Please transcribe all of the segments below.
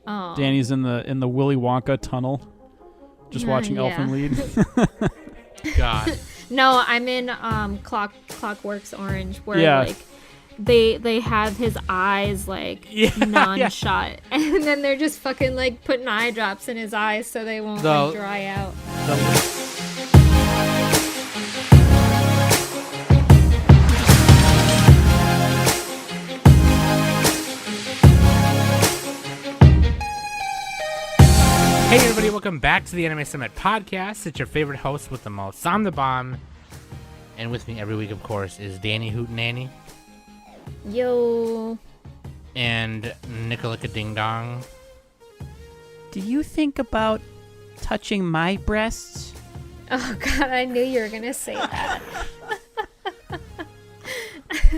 Oh. Danny's in the Willy Wonka tunnel, just watching Elfen Lied. God. No, I'm in Clockwork's Orange, where Yeah. like they have his eyes like non-shot, and then they're just fucking like putting eye drops in his eyes so they won't like, dry out. Hey everybody, welcome back to the Anime Summit Podcast. It's your favorite host with the most. I'm the Bomb. And with me every week, of course, is Danny Hootenanny. Yo. And Nicolika Ding Dong. Do you think about touching my breasts? Oh god, I knew you were gonna say that.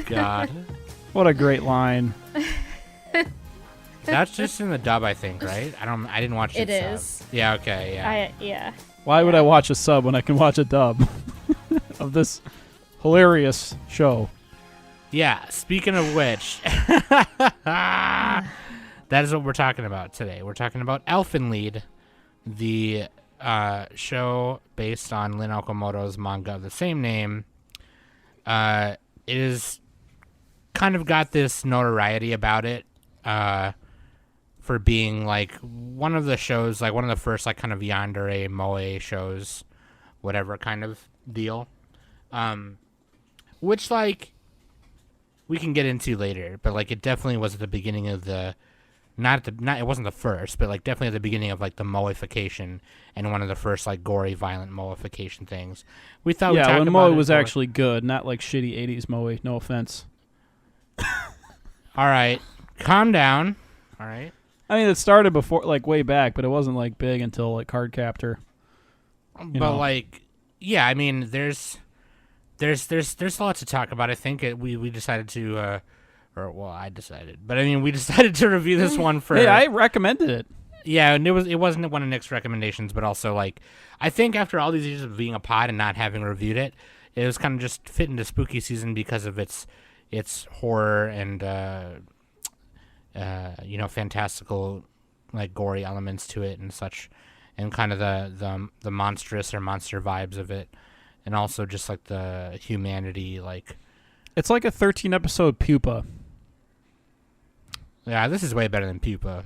God. What a great line. That's just in the dub, I think, right? I didn't watch it. It is. Yeah, okay, yeah. Yeah. Why would I watch a sub when I can watch a dub of this hilarious show? Yeah, speaking of which, that is what we're talking about today. We're talking about Elfen Lied, the show based on Lin Okamoto's manga of the same name. It is kind of got this notoriety about it for being like one of the shows, like one of the first like kind of yandere moe shows, whatever kind of deal. Which like we can get into later, but like it definitely was at the beginning of the it wasn't the first, but like definitely at the beginning of like the moeification and one of the first like gory violent moeification things. We thought we'd talk when about moe it was for- actually good, not like shitty 80s moe, no offense. All right, calm down. All right. I mean, it started before, like way back, but it wasn't like big until like Card Captor. But like, yeah, I mean, there's a lot to talk about. I think we decided to, I decided, but I mean, we decided to review this one for. Hey, I recommended it. Yeah, and it wasn't one of Nick's recommendations, but also like, I think after all these years of being a pod and not having reviewed it, it was kind of just fit into spooky season because of its horror and fantastical like gory elements to it and such, and kind of the monstrous or monster vibes of it, and also just like the humanity, like It's like a 13 episode pupa. yeah, this is way better than Pupa.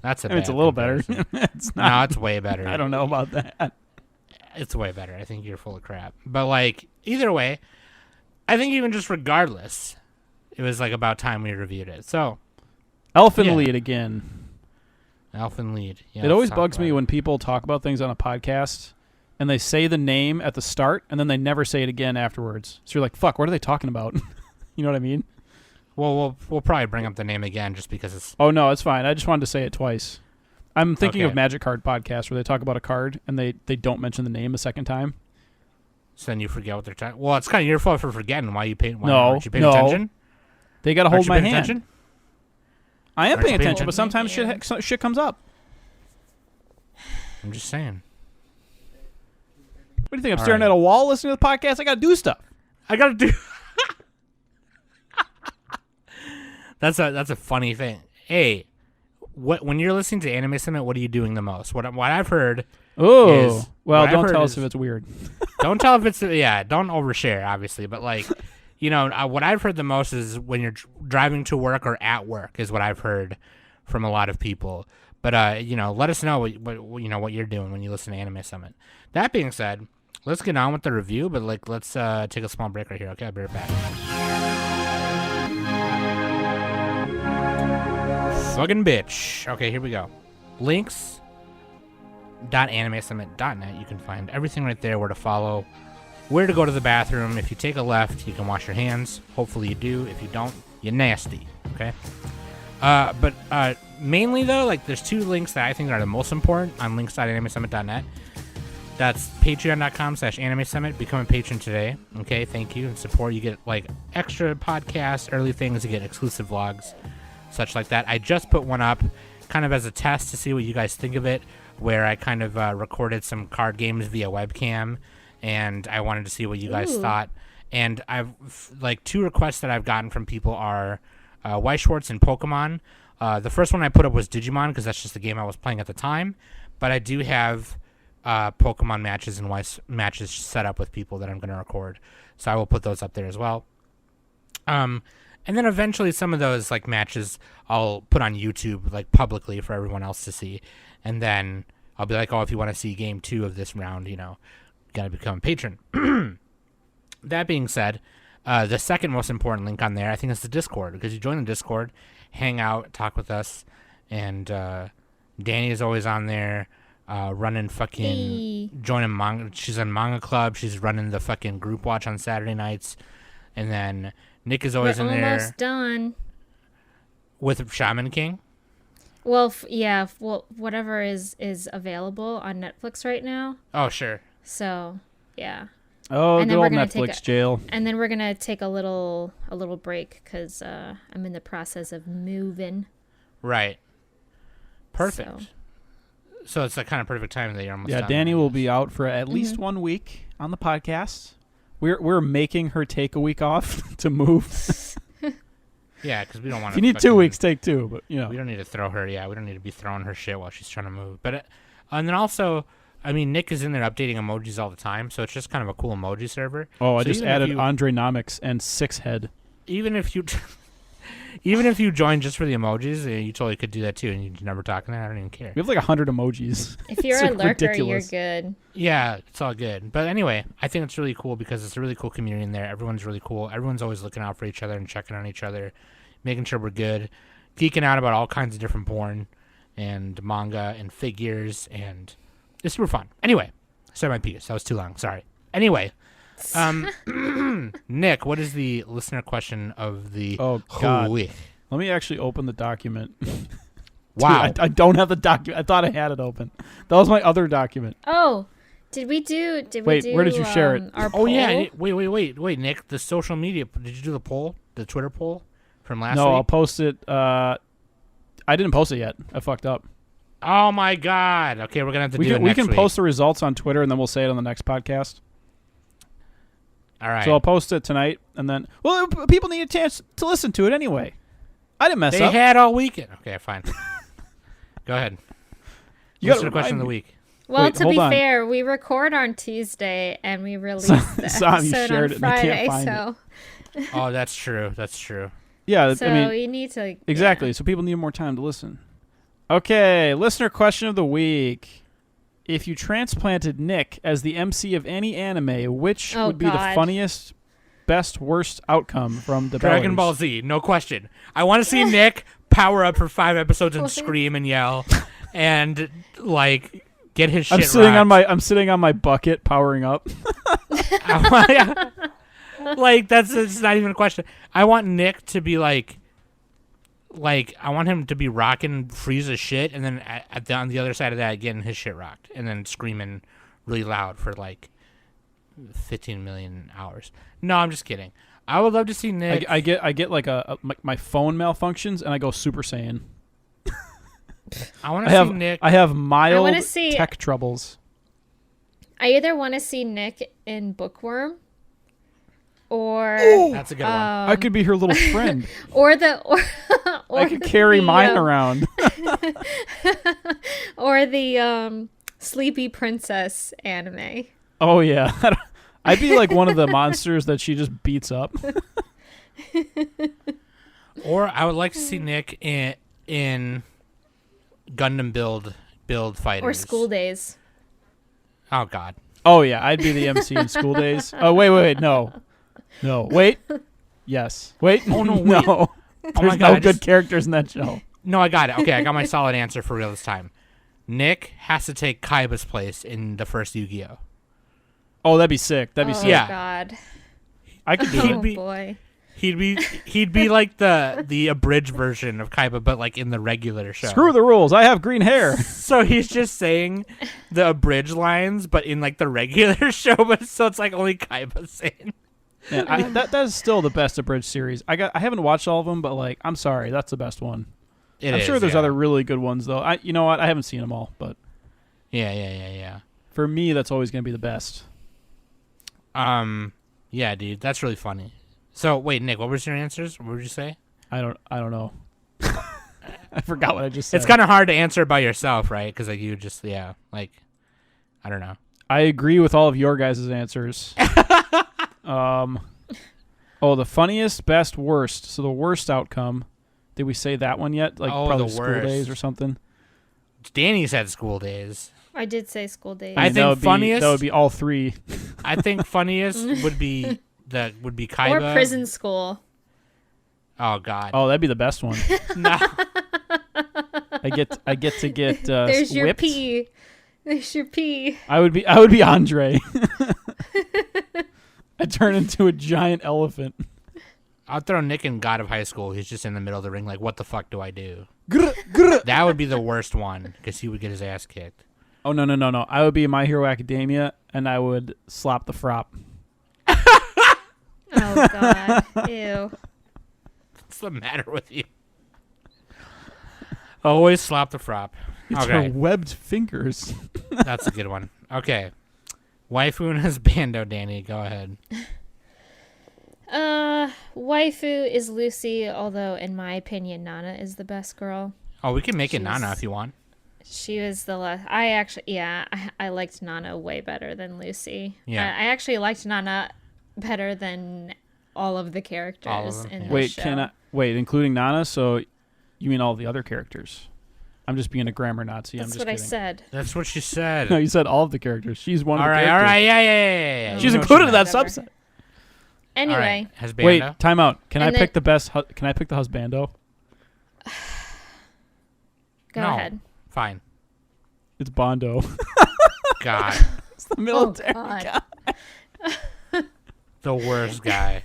That's a I mean, it's a bad little better. comparison. It's No, not. it's way better. I don't know about that. It's way better. I think you're full of crap. But like either way, I think even just regardless, it was like about time we reviewed it. So Elfen Lied again. Elfen Lied. Yeah, It let's always talk bugs about me it. when people talk about things on a podcast and they say the name at the start and then they never say it again afterwards. So you're like, fuck, what are they talking about? You know what I mean? Well, we'll probably bring up the name again just because it's. Oh, no, it's fine. I just wanted to say it twice. I'm thinking Okay. of Magic Card Podcast where they talk about a card and they don't mention the name a second time. So then you forget what they're talking. Well, it's kind of your fault for forgetting. Why you paying? No, aren't you paying no. attention? They got to Aren't hold you my paying hand. attention? I am Aren't you paying paying attention, but sometimes shit comes up. I'm just saying. What do you think? I'm All staring right. at a wall listening to the podcast? I got to do stuff. I gotta do. That's a funny thing. Hey, when you're listening to Anime Summit, what are you doing the most? What I've heard. Oh, Is- well, what I've don't heard tell us is- if it's weird. Don't tell if it's don't overshare, obviously, but like, what I've heard the most is when you're driving to work or at work is what I've heard from a lot of people. But let us know what you're doing when you listen to Anime Summit. That being said, let's get on with the review. But like, let's take a small break right here. Okay, I'll be right back. Fucking bitch. Okay, here we go. Links.animesummit.net. You can find everything right there, where to follow, where to go to the bathroom. If you take a left, you can wash your hands. Hopefully you do. If you don't, you're nasty. Okay? But mainly, though, like, there's two links that I think are the most important on links.animesummit.net. That's patreon.com/animesummit. Become a patron today. Okay, thank you. And support. You get, like, extra podcasts, early things. You get exclusive vlogs, such like that. I just put one up kind of as a test to see what you guys think of it, where I kind of recorded some card games via webcam, and I wanted to see what you guys thought. And I've, like, two requests that I've gotten from people are Weiss Schwartz and Pokemon. The first one I put up was Digimon because that's just the game I was playing at the time. But I do have Pokemon matches and matches set up with people that I'm going to record. So I will put those up there as well. And then eventually some of those like matches I'll put on YouTube like publicly for everyone else to see. And then I'll be like, oh, if you want to see game 2 of this round, you got to become a patron. That being said, the second most important link on there, I think, is the Discord, because you join the Discord, hang out, talk with us, and Danny is always on there running joining manga. She's in Manga Club. She's running the fucking group watch on Saturday nights. And then Nick is always in there. We're almost done. With Shaman King? Well, whatever is available on Netflix right now. Oh, sure. So, yeah. Oh, and good old Netflix jail. And then we're gonna take a little break because I'm in the process of moving. Right. Perfect. So it's that kind of perfect time that you're almost done. Danny will be out for at least 1 week on the podcast. We're making her take a week off to move. Yeah, because we don't want to. If you need 2 weeks, take 2. But we don't need to throw her. Yeah, we don't need to be throwing her shit while she's trying to move. But and then also, I mean, Nick is in there updating emojis all the time, so it's just kind of a cool emoji server. Oh, so I just added Andrenomics and 6head. Even if you join just for the emojis, you totally could do that too, and you never talk in there. I don't even care. We have like 100 emojis. If you're a lurker, ridiculous. you're good. Yeah, it's all good. But anyway, I think it's really cool because it's a really cool community in there. Everyone's really cool. Everyone's always looking out for each other and checking on each other, making sure we're good, geeking out about all kinds of different porn and manga and figures, and it's super fun. Anyway, sorry my piece. That was too long. Sorry. Anyway, Nick, what is the listener question of the week? Let me actually open the document. Wow. Dude, I don't have the document. I thought I had it open. That was my other document. Oh, did we do? Where did you share it? Our poll? Yeah. Wait, Nick. The social media. Did you do the poll? The Twitter poll from last week? No, I'll post it. I didn't post it yet. I fucked up. Oh my God. Okay, we're gonna have to do it next week. We can post the results on Twitter and then we'll say it on the next podcast. All right. So I'll post it tonight and then. Well, people need a chance to listen to it anyway. I didn't mess up. They had all weekend. Okay, fine. Go ahead. You got the question of the week. Well, Wait, to be fair, we record on Tuesday and we release the episode on Friday. Oh, that's true. That's true. Yeah, so I mean, you need to exactly. So people need more time to listen. Okay, listener question of the week. If you transplanted Nick as the MC of any anime, which would be the funniest, best, worst outcome from the Dragon Ball Z, no question. I want to see Nick power up for 5 episodes and scream and yell and like get his shit rocked. I'm sitting on my bucket powering up. Like it's not even a question. I want Nick to be like I want him to be rocking Frieza's shit, and then on the other side of that, getting his shit rocked, and then screaming really loud for like 15 million hours. No, I'm just kidding. I would love to see Nick. I get like my phone malfunctions, and I go Super Saiyan. I want to see Nick. I have mild tech troubles. I either want to see Nick in Bookworm, or that's a good one. I could be her little friend. or I could carry mine around. Or the Sleepy Princess anime. Oh yeah, I'd be like one of the monsters that she just beats up. Or I would like to see Nick in Gundam build fighters. Or School Days. Oh God. Oh yeah, I'd be the MC in School Days. Oh wait, no, wait, yes, wait, oh no, wait. No. Oh There's my God, no good characters in that show. No, I got it. Okay, I got my solid answer for real this time. Nick has to take Kaiba's place in the first Yu-Gi-Oh. Oh, that'd be sick. That'd be sick. Yeah. Oh God. I could do Oh it. boy. He'd be like the abridged version of Kaiba, but like in the regular show. Screw the rules. I have green hair. So he's just saying the abridged lines, but in like the regular show. But so it's like only Kaiba saying. Yeah, that is still the best abridged series. I haven't watched all of them, but like I'm sorry, that's the best one. I'm sure there's other really good ones though. You know what? I haven't seen them all, but yeah. For me, that's always gonna be the best. Yeah, dude, that's really funny. So wait, Nick, what was your answers? What would you say? I don't know. I forgot what I just said. It's kind of hard to answer by yourself, right? Because like you just I don't know. I agree with all of your guys' answers. The funniest, best, worst. So the worst outcome. Did we say that one yet? Like probably the school worst. days or something. Danny said school days. I did say school days. I think funniest. That would be all three. I think funniest would be Kaiba. Or prison school. Oh God. Oh, that'd be the best one. No. I get to get There's your whipped. pee. There's your pee. I would be Andre. I turn into a giant elephant. I'll throw Nick in God of High School. He's just in the middle of the ring, like, what the fuck do I do? Grr, grr. That would be the worst one because he would get his ass kicked. Oh no! I would be My Hero Academia, and I would slap the frop. Oh God! Ew. What's the matter with you? Always slap the frop. It's Okay. her webbed fingers. That's a good one. Okay. Waifu as Bando, Danny. Go ahead. Waifu is Lucy, although in my opinion, Nana is the best girl. Oh, we can make it Nana if you want. She was the I liked Nana way better than Lucy. Yeah. I actually liked Nana better than all of the characters in this Wait, show. including Nana? So you mean all the other characters? I'm just being a grammar Nazi. That's I'm just what I kidding. said. That's what she said. No, you said all of the characters. She's one of the characters. All right. Yeah. She's No, included in that whatever. subset. Anyway, All right. Has Wait, Bando? time out. Can I And pick the best? Can I pick the husbando? go No. ahead. Fine. It's Bondo. God. It's the military God. guy. The worst guy.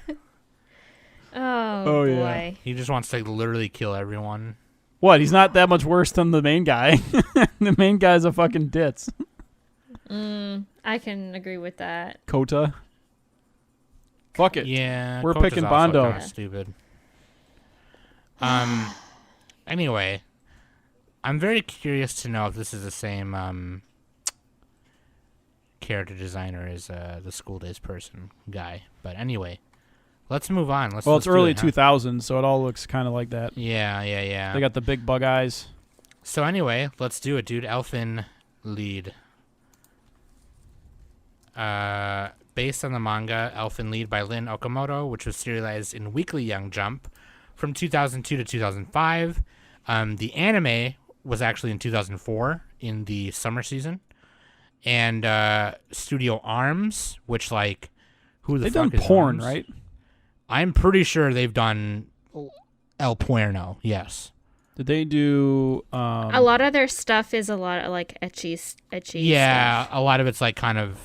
Oh Oh, boy. yeah. He just wants to literally kill everyone. What? He's not that much worse than the main guy. The main guy's a fucking ditz. I can agree with that. Kota. Fuck it. Yeah. We're Coach picking is also Bondo. kinda stupid. Anyway, I'm very curious to know if this is the same character designer as the School Days person guy. But anyway, let's move on. Well, it's let's do early it, huh? 2000s, so it all looks kind of like that. Yeah. They got the big bug eyes. So anyway, let's do it, dude. Elfen Lied. Based on the manga Elfen Lied by Lin Okamoto, which was serialized in Weekly Young Jump from 2002 to 2005. The anime was actually in 2004 in the summer season. And Studio Arms, which who the They've fuck done is porn, Arms? right? I'm pretty sure they've done El Puerno, yes. Did they do... A lot of their stuff is a lot of ecchi Yeah, stuff. a lot of it's kind of...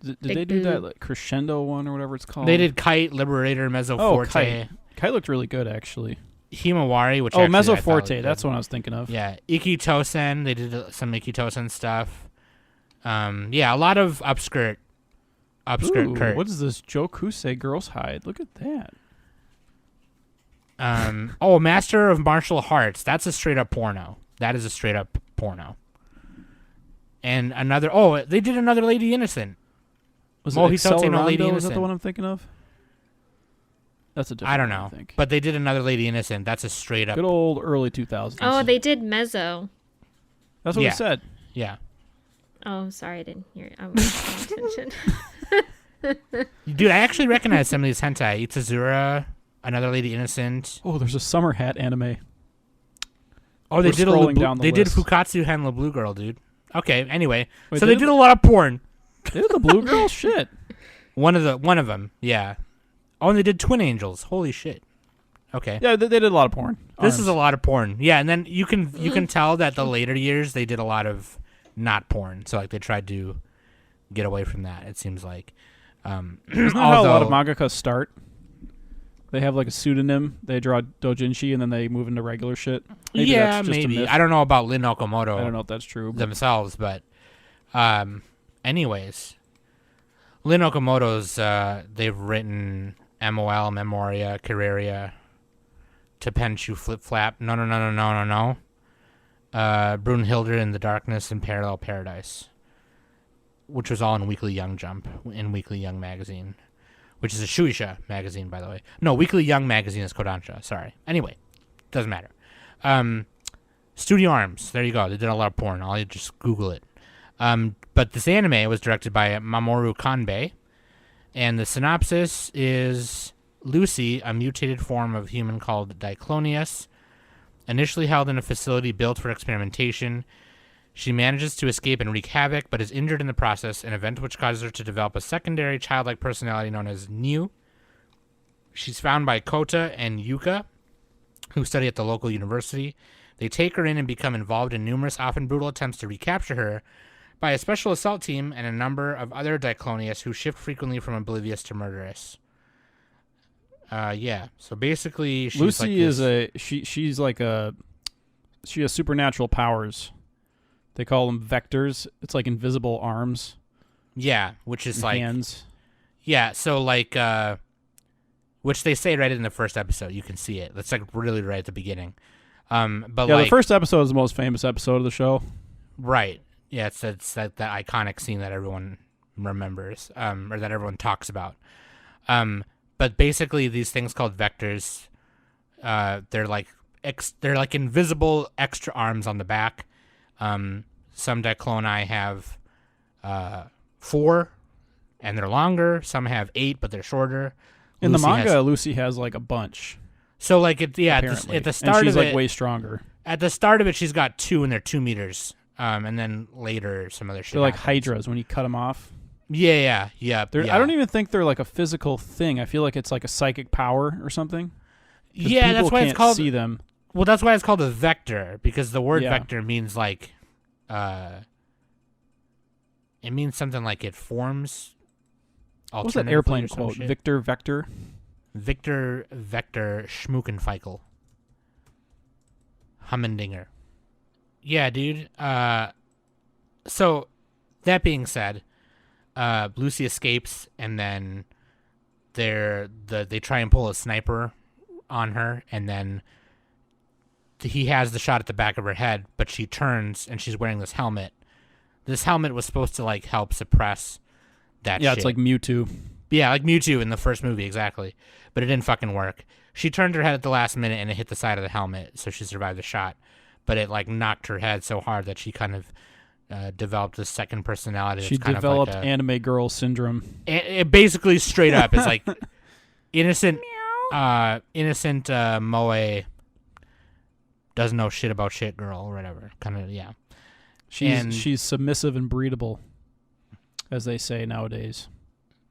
Did Big they do boob. that crescendo one or whatever it's called? They did Kite, Liberator, Mezzo Oh, Forte, Kite. Kite looked really good, actually. Himawari, which Oh, actually Mezzo I thought Forte. looked That's good. what I was thinking of. Yeah, Ikitosen. They did some Ikitosen stuff. Yeah, a lot of upskirt Ooh, Kurt. what is this Jokusei Girls Hide? Look at that. Master of Martial Arts. That's a straight up porno. That is a straight up porno. And another. Oh, they did another Lady Innocent. Was Well, it he felt no Lady Accelerando? Is that Innocent. the one I'm thinking of? That's a different I don't one, know, I think. but they did another Lady Innocent. That's a straight up. Good old early 2000s. Oh, they did Mezzo. That's what Yeah. we said. Yeah. Oh, sorry, I didn't hear. I wasn't paying attention. Dude, I actually recognize some of these hentai. Itazura, another Lady Innocent. Oh, there's a summer hat anime. Oh, they We're did scrolling down the they did list. Fukatsu Hen La Blue Girl, dude. Okay, anyway. Wait, so they they did did a lot of porn. They did the Blue Girl shit. One of them, yeah. Oh, and they did Twin Angels. Holy shit. Okay. Yeah, they did a lot of porn. This Arms. is a lot of porn. Yeah, and then you can tell that the later years they did a lot of not porn. So they tried to get away from that, it seems like. Isn't that how a lot of mangakas start? They have a pseudonym. They draw doujinshi and then they move into regular shit. Maybe yeah, that's just a maybe. myth. I don't know about Lin Okamoto. I don't know if that's true. But themselves, but anyways, Lin Okamoto's they've written MOL, Memoria, Carreria, Tepenchu, Flip Flap, No, Brunhilde in the Darkness, and Parallel Paradise, which was all in Weekly Young Jump, in Weekly Young Magazine, which is a Shueisha magazine, by the way. No, Weekly Young Magazine is Kodansha, sorry. Anyway, doesn't matter. Studio Arms. There you go. They did a lot of porn. I'll just Google it. But this anime was directed by Mamoru Kanbei, and the synopsis is Lucy, a mutated form of human called Diclonius, initially held in a facility built for experimentation. She manages to escape and wreak havoc, but is injured in the process, an event which causes her to develop a secondary childlike personality known as Niu. She's found by Kota and Yuka, who study at the local university. They take her in and become involved in numerous, often brutal attempts to recapture her by a special assault team and a number of other Diclonius who shift frequently from oblivious to murderous. So basically, she's Lucy like she has supernatural powers. They call them vectors. It's like invisible arms. Yeah, which is like hands. Yeah, so like which they say right in the first episode. You can see it. That's like really right at the beginning. But yeah, like, the first episode is the most famous episode of the show. Right. Yeah, it's that iconic scene that everyone remembers, or that everyone talks about. But basically, these things called vectors, they're like invisible extra arms on the back. Some Dicloni have 4, and they're longer. Some have 8, but they're shorter. In the manga, Lucy has like a bunch. So like at the start and she's of like it, way stronger. At the start of it, she's got 2, and they're 2 meters. And then later, some other shit. They're like happens. hydras when you cut them off. Yeah. I don't even think they're like a physical thing. I feel like it's like a psychic power or something. Yeah, that's why it's called. See them. Well, that's why it's called a vector, because the word vector means like, it means something like it forms. What's that airplane quote? Shit. Victor Vector Schmuckenfeichel. Hummendinger. Yeah, dude. So, that being said, Lucy escapes, and then they try and pull a sniper on her, and then he has the shot at the back of her head, but she turns, and she's wearing this helmet. This helmet was supposed to like help suppress that shit. Yeah, it's like Mewtwo. Yeah, like Mewtwo in the first movie, exactly. But it didn't fucking work. She turned her head at the last minute, and it hit the side of the helmet, so she survived the shot. But it like knocked her head so hard that she kind of developed this second personality. She kind developed of like anime girl syndrome. It basically straight up is like innocent moe doesn't know shit about shit girl or whatever. Kind of, yeah. She's submissive and breedable, as they say nowadays.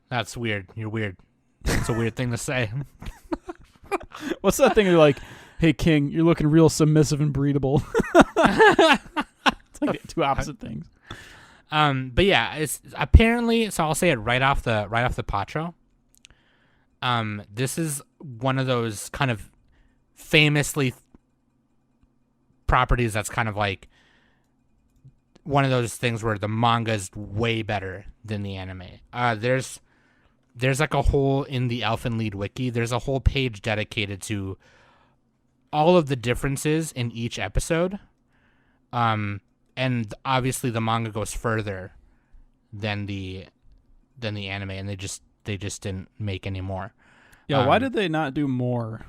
That's weird. You're weird. That's a weird thing to say. What's that thing? You're like, hey, King, you're looking real submissive and breedable. It's like two opposite things. But yeah, it's apparently. So I'll say it right off the patro. This is one of those kind of famously properties that's kind of like one of those things where the manga is way better than the anime. There's like a whole, in the Elfen Lied wiki, there's a whole page dedicated to all of the differences in each episode. And obviously the manga goes further than the anime, and they just didn't make any more. Yeah, why did they not do more?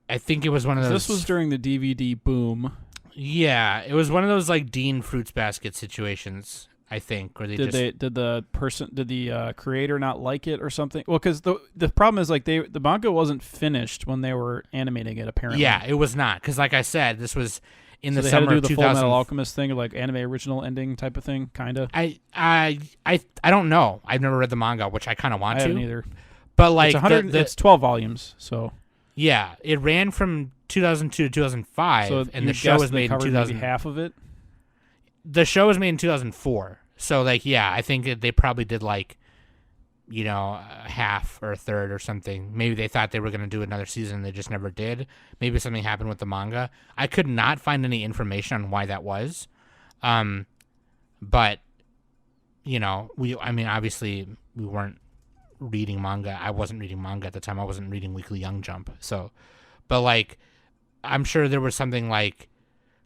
I think it was one of those. This was during the DVD boom. Yeah, it was one of those like Dean Fruits Basket situations. I think, where did the creator not like it or something? Well, because the problem is like the manga wasn't finished when they were animating it. Apparently, yeah, it was not, because like I said, this was in the they summer had to do of the 2000. Full Metal Alchemist thing, or like anime original ending type of thing, kind of. I don't know. I've never read the manga, which I kind of want to. I haven't either. But like it's 12 volumes, so yeah, it ran from 2002 to 2005, so and the show was made in 2000. Maybe half of it. The show was made in 2004, so like yeah, I think they probably did like, half or a third or something. Maybe they thought they were going to do another season, and they just never did. Maybe something happened with the manga. I could not find any information on why that was, but obviously we weren't reading manga. I wasn't reading manga at the time. I wasn't reading Weekly Young Jump. So, but like, I'm sure there was something like,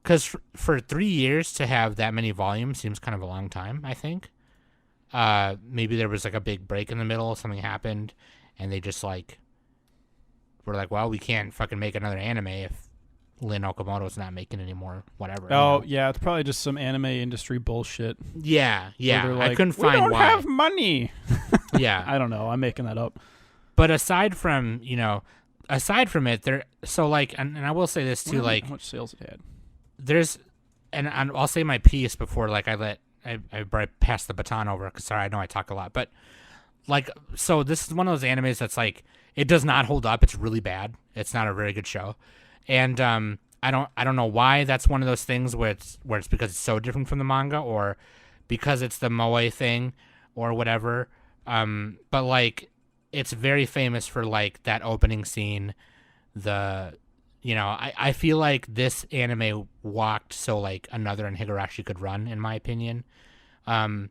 because for 3 years to have that many volumes seems kind of a long time, I think. Maybe there was like a big break in the middle, something happened, and they just like were like, well, we can't fucking make another anime if Lin Okamoto's not making any more whatever. Oh, yeah, it's probably just some anime industry bullshit. Yeah. Like, I couldn't find we don't why. have money. Yeah. I don't know. I'm making that up. But aside from it, and I will say this too, How much sales it had? there's, and I'll say my piece before, like, I pass the baton over, because sorry, I know I talk a lot, but, like, so this is one of those animes that's, like, it does not hold up. It's really bad. It's not a very good show. And, I don't know why that's one of those things where it's because it's so different from the manga, or because it's the moe thing, or whatever. But, like, it's very famous for, like, that opening scene. I feel like this anime walked so, like, another in Higurashi could run, in my opinion. And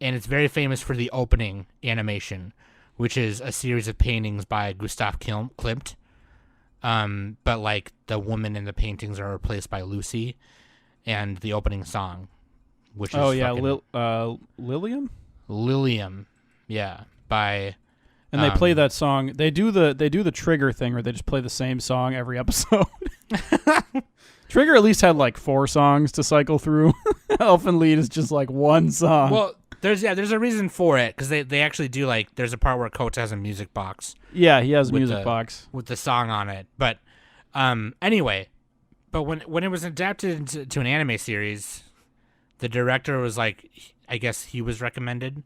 it's very famous for the opening animation, which is a series of paintings by Gustav Klimt. But, like, the woman in the paintings are replaced by Lucy, and the opening song, which is Lilium? Lilium, yeah, by... And they play that song. They do the Trigger thing where they just play the same song every episode. Trigger at least had like 4 songs to cycle through. Elfen Lied is just like one song. Well, there's a reason for it, because they actually do, like, there's a part where Kota has a music box. Yeah, he has a music box with the song on it. But anyway, but when it was adapted to an anime series, the director was like, I guess he was recommended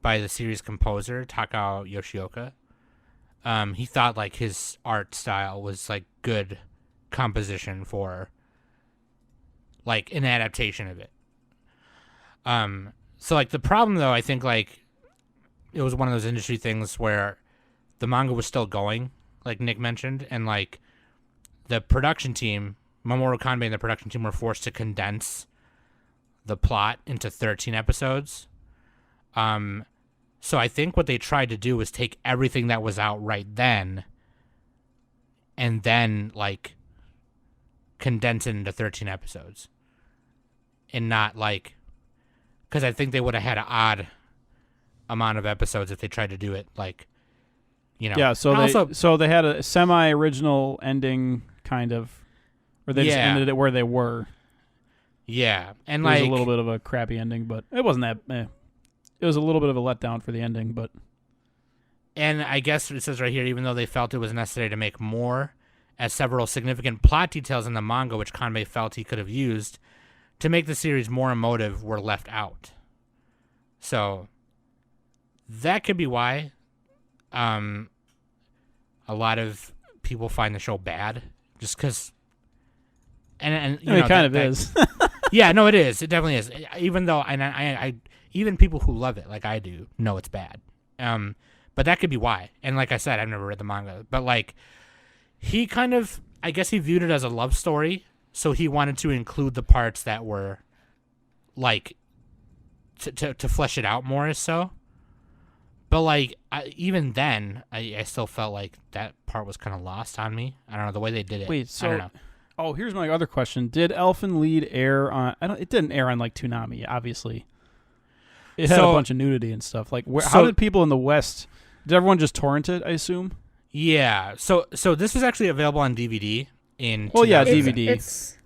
by the series composer Takao Yoshioka. He thought, like, his art style was, like, good composition for, like, an adaptation of it. So, like, the problem, though, I think, like, it was one of those industry things where the manga was still going, like Nick mentioned, and, like, the production team, Mamoru Kanbei and the production team, were forced to condense the plot into 13 episodes. So I think what they tried to do was take everything that was out right then and then, like, condense it into 13 episodes. And not, like... Because I think they would have had an odd amount of episodes if they tried to do it, like, Yeah, so they had a semi-original ending, kind of, or they just ended it where they were. Yeah, and, it like... was a little bit of a crappy ending, but it wasn't that... It was a little bit of a letdown for the ending, but... And I guess it says right here, even though they felt it was necessary to make more, as several significant plot details in the manga which Kanbei felt he could have used to make the series more emotive were left out. So that could be why a lot of people find the show bad, just because. And it kind of is. Yeah, no, it is. It definitely is. Even though, and I even people who love it, like I do, know it's bad. But that could be why. And like I said, I've never read the manga, but, like, he kind of, I guess he viewed it as a love story. So he wanted to include the parts that were, like, to flesh it out more, so. But, like, even then, I still felt like that part was kind of lost on me. I don't know, the way they did it. Wait, so... I don't know. Oh, here's my other question. Did Elfen Lied air on... It didn't air on, like, Toonami, obviously. It had a bunch of nudity and stuff. Like, how did people in the West... Did everyone just torrent it, I assume? Yeah. So this was actually available on DVD. DVD.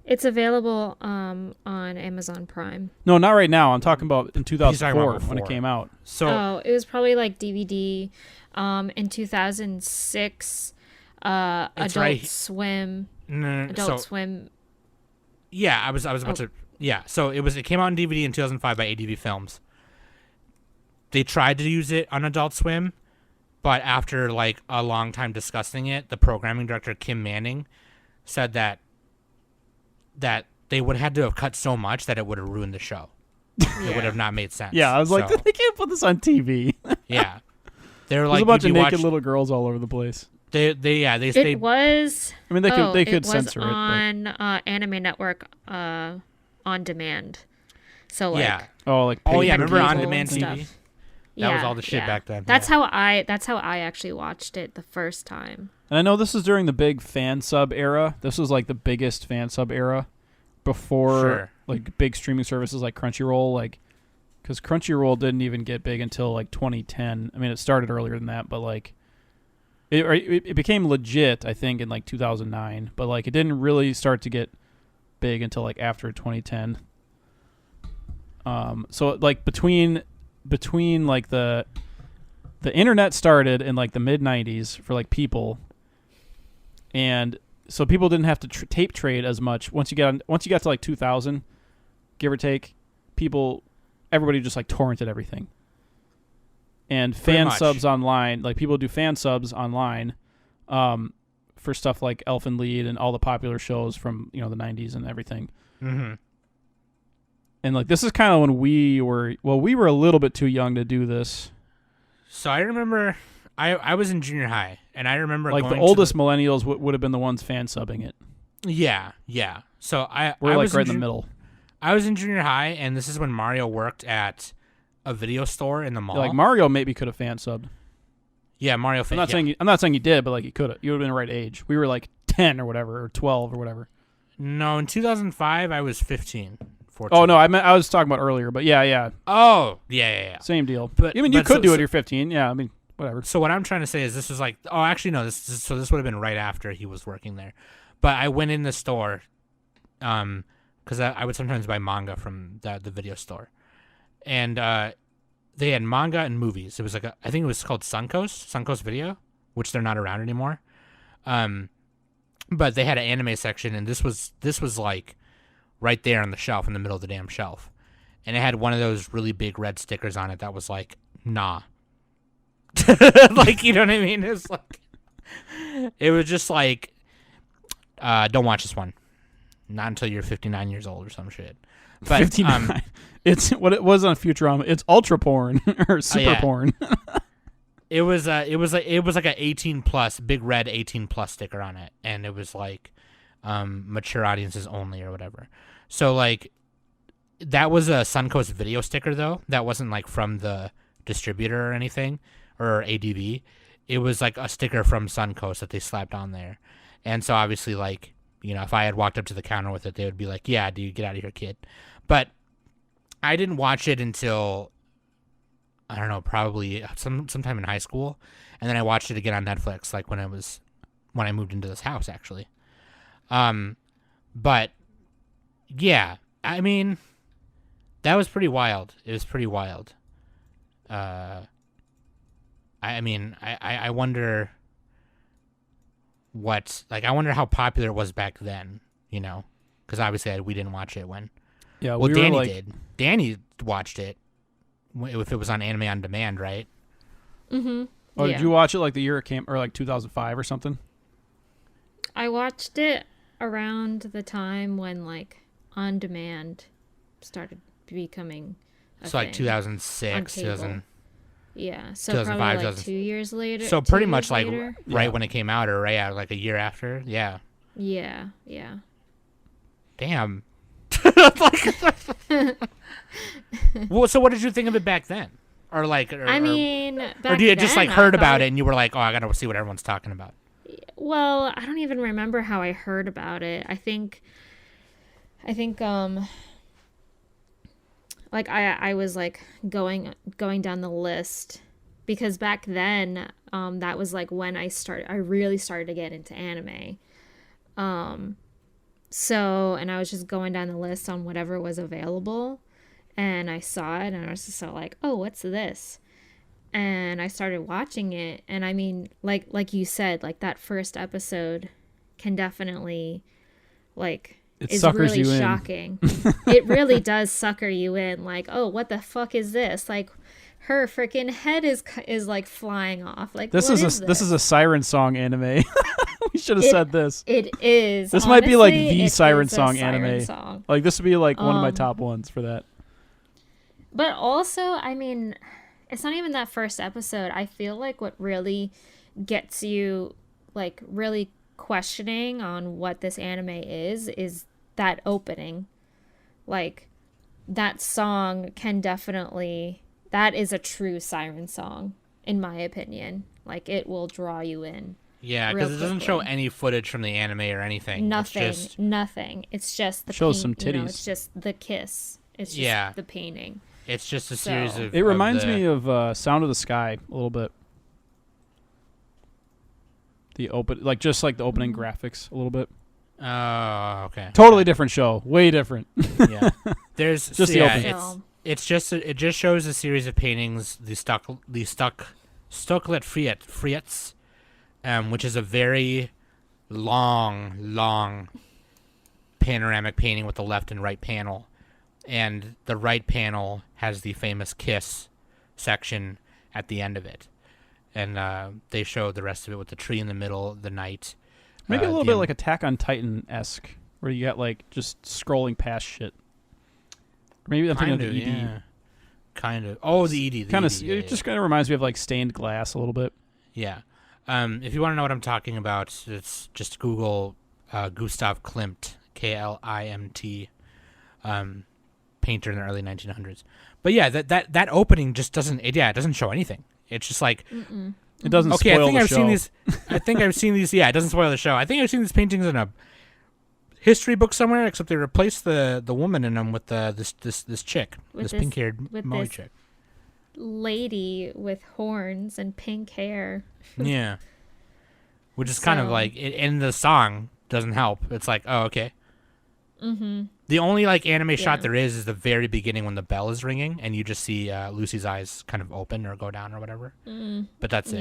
It's available on Amazon Prime. No, not right now. I'm talking about in 2004 when it came out. So it was probably like DVD in 2006. Adult Swim. Adult Swim. Yeah, I was about to. Yeah, so it came out on DVD in 2005 by ADV Films. They tried to use it on Adult Swim, but after, like, a long time discussing it, the programming director Kim Manning said that they would have had to have cut so much that it would have ruined the show. Yeah. It would have not made sense. Yeah, I was like, they can't put this on TV. Yeah, they're like, there's a bunch of naked little girls all over the place. They it was. I mean, they could censor it on Anime Network on demand. So, like, yeah. Remember on demand TV? That was all the shit back then. That's how I actually watched it the first time. And I know this is during the big fan sub era. This was like the biggest fan sub era before like big streaming services like Crunchyroll, like, because Crunchyroll didn't even get big until like 2010. I mean, it started earlier than that, but like It became legit, I think, in like 2009, but like it didn't really start to get big until like after 2010. So like between like the internet started in like the mid 90s for like people, and so people didn't have to tape trade as much. Once you got to like 2000, give or take, everybody just like torrented everything. And fan subs online, like people do fan subs online, for stuff like Elfen Lied and all the popular shows from the 90s and everything. Mm-hmm. And like this is kind of when we were a little bit too young to do this. So I remember I was in junior high, and I remember like going the oldest millennials would have been the ones fan subbing it. Yeah. So we're I like was right in the middle. I was in junior high, and this is when Mario worked at a video store in the mall. Yeah, like Mario maybe could have fan subbed. Yeah, Mario. I'm not saying you did, but like you could have. You would have been the right age. We were like 10 or whatever, or 12 or whatever. No, in 2005 I was 15. 14. Oh no, I was talking about earlier, but yeah. Oh yeah. Same deal. But I mean, you could do it. You're 15. Yeah, I mean, whatever. So what I'm trying to say is this was like, oh, actually no, this would have been right after he was working there. But I went in the store, because I would sometimes buy manga from the video store, and they had manga and movies. It was like I think it was called Suncoast Video, which they're not around anymore. But they had an anime section, and this was like right there on the shelf, in the middle of the damn shelf, and it had one of those really big red stickers on it that was like, nah. Like, you know what I mean? It was just like, don't watch this one. Not until you're 59 years old or some shit. But 59. It's what it was on Futurama. It's ultra porn or super porn. It was like a 18 plus, big red 18 plus sticker on it, and it was like mature audiences only or whatever. So like that was a Suncoast Video sticker though. That wasn't like from the distributor or anything, or ADV. It was like a sticker from Suncoast that they slapped on there. And so obviously, like, if I had walked up to the counter with it, they would be like, yeah, dude, get out of here, kid. But I didn't watch it until, I don't know, probably sometime in high school. And then I watched it again on Netflix, like when I moved into this house, actually. But yeah, I mean, that was pretty wild. It was pretty wild. I wonder I wonder how popular it was back then, because obviously we didn't watch it when. Yeah, well, Danny did. Danny watched it if it was on Anime on Demand, right? Mm-hmm. Oh, yeah. Did you watch it like the year it came, or like 2005 or something? I watched it around the time when like On Demand started becoming a so thing. Like 2006, 2000. Yeah, so probably like 2 years later. So pretty much like later. Right when it came out, or right out like a year after. Yeah. Yeah. Damn. Well, so what did you think of it back then? Or like, or did you just like heard about it and you were like, oh, I gotta see what everyone's talking about? Well, I don't even remember how I heard about it. I think like I was like going down the list, because back then that was like when I really started to get into anime. So, and I was just going down the list on whatever was available, and I saw it and I was just so like, oh, what's this? And I started watching it, and I mean, like you said, like that first episode can definitely it's really shocking. It really does sucker you in. Like, oh, what the fuck is this? Like, her freaking head is like flying off. Like, this is a siren song anime. We should have said this. It is. This might be like the siren song anime. Like, this would be like one of my top ones for that. But also, I mean, it's not even that first episode. I feel like what really gets you like really questioning on what this anime is that opening. Like, that song can definitely, that is a true siren song, in my opinion. Like, it will draw you in. Yeah, because it doesn't show any footage from the anime or anything. Nothing. It's just the shows some titties. It's just the kiss. It's just the painting. It's just a series of. It reminds me of Sound of the Sky a little bit. The opening graphics a little bit. Oh, okay. Totally different show. Way different. Yeah. There's just the opening. It just shows a series of paintings, the Stocklet Friets, which is a very long panoramic painting with the left and right panel, and the right panel has the famous kiss section at the end of it, and they show the rest of it with the tree in the middle, the night. Maybe a little bit like Attack on Titan-esque, where you got like just scrolling past shit. Maybe I'm thinking of the ED. Yeah. Kind of. Oh, the ED. It just kind of reminds me of like Stained Glass a little bit. Yeah. If you want to know what I'm talking about, it's just Google Gustav Klimt, Klimt, painter in the early 1900s. But yeah, that opening just doesn't. It doesn't show anything. It's just like. Mm-mm. It doesn't spoil the show. I think I've seen these. Yeah, it doesn't spoil the show. I think I've seen these paintings in a history book somewhere, except they replaced the woman in them with this chick, this pink-haired Maui chick. Lady with horns and pink hair. Yeah. Which is kind of like, in the song, doesn't help. It's like, oh, okay. Mm-hmm. The only like anime shot there is the very beginning when the bell is ringing, and you just see Lucy's eyes kind of open or go down or whatever. But that's it.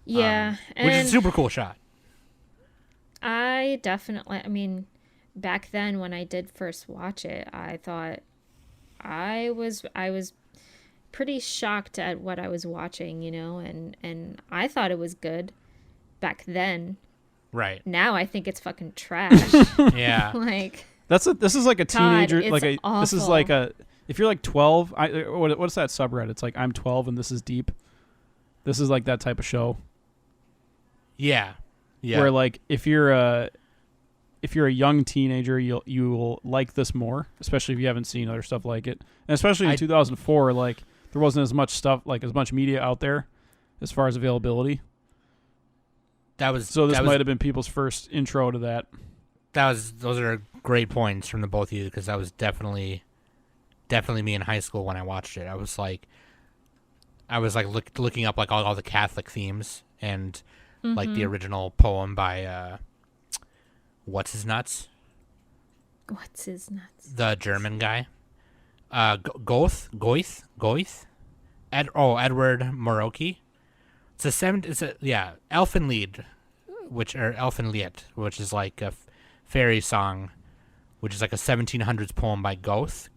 Yeah. Which is a super cool shot. I mean, back then when I did first watch it, I thought I was pretty shocked at what I was watching, and I thought it was good back then. Right. Now I think it's fucking trash. Yeah. Like this is like a teenager. Awful. This is like if you're like 12. What's that subreddit? It's like I'm 12 and this is deep. This is like that type of show. Yeah. Yeah. Where like if you're a young teenager, you will like this more, especially if you haven't seen other stuff like it. And especially in 2004, like there wasn't as much stuff, like as much media out there as far as availability. This might have been people's first intro to that. Those are great points from the both of you, because that was definitely me in high school when I watched it. I was like looking up like all the Catholic themes and like the original poem by What's His Nuts? The German guy. Goethe. Edward Muroki. Elfen Lied, Elfen Lied, which is like a fairy song, which is like a 1700s poem by Goethe,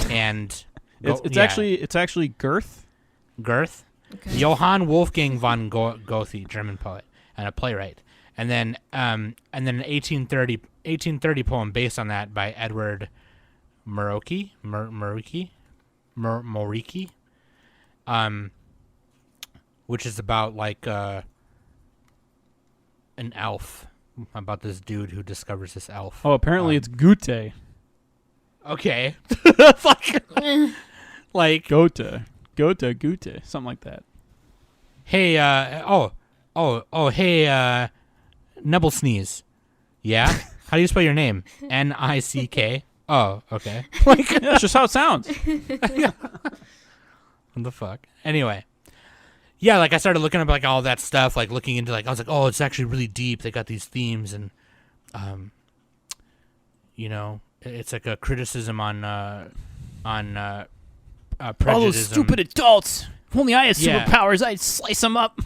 and it's actually Goethe. Goethe, okay. Johann Wolfgang von Goethe, German poet and a playwright, and then an 1830 poem based on that by Edward Muroki, which is about like an elf, about this dude who discovers this elf. Oh, apparently it's Goethe. Okay. Like Goethe, something like that. Hey, hey, Nebel Sneeze. Yeah? How do you spell your name? Nick. Oh, okay. Like, that's just how it sounds. What the fuck? Anyway. Yeah, like I started looking up like all that stuff, like looking into like I was like, oh, it's actually really deep. They got these themes, and it's like a criticism on prejudice. All those stupid adults. If only I had superpowers, I'd slice them up.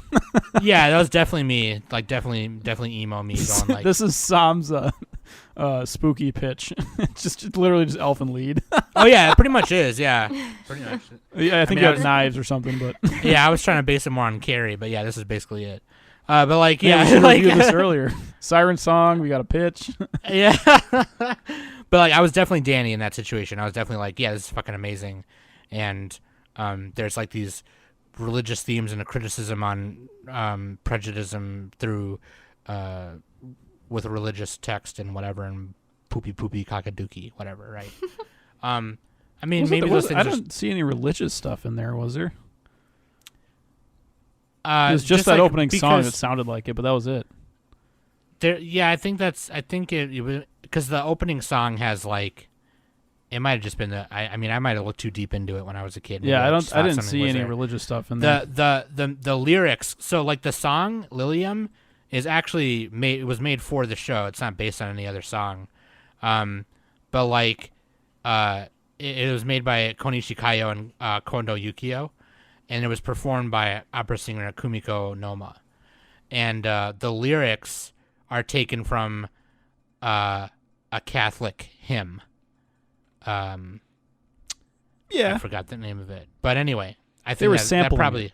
Yeah, that was definitely me. Like definitely emo me going like. This is Sam's spooky pitch. just literally just Elfen Lied. Oh yeah, it pretty much is. Yeah, pretty much. Yeah, I think you had knives or something, but yeah, I was trying to base it more on Carrie, but yeah, this is basically it. But like, we reviewed this earlier. Siren song, we got a pitch. Yeah, but like, I was definitely Danny in that situation. I was definitely like, yeah, this is fucking amazing, and there's like these religious themes and a criticism on prejudice through with a religious text and whatever, and poopy cockadookie, whatever, right? I mean, maybe those things. I didn't see any religious stuff in there, was there? It was just that like, opening song that sounded like it, but that was it. I think it was because the opening song has like It might have just been I mean, I might have looked too deep into it when I was a kid. Maybe Yeah, I didn't something see was any there. religious stuff in there. The lyrics. So like the song Lilium is actually made. It was made for the show. It's not based on any other song. But like, it was made by Konishi Kayo and Kondo Yukio, and it was performed by opera singer Kumiko Noma. And the lyrics are taken from a Catholic hymn. Yeah, I forgot the name of it, but anyway, I think they were that sampling probably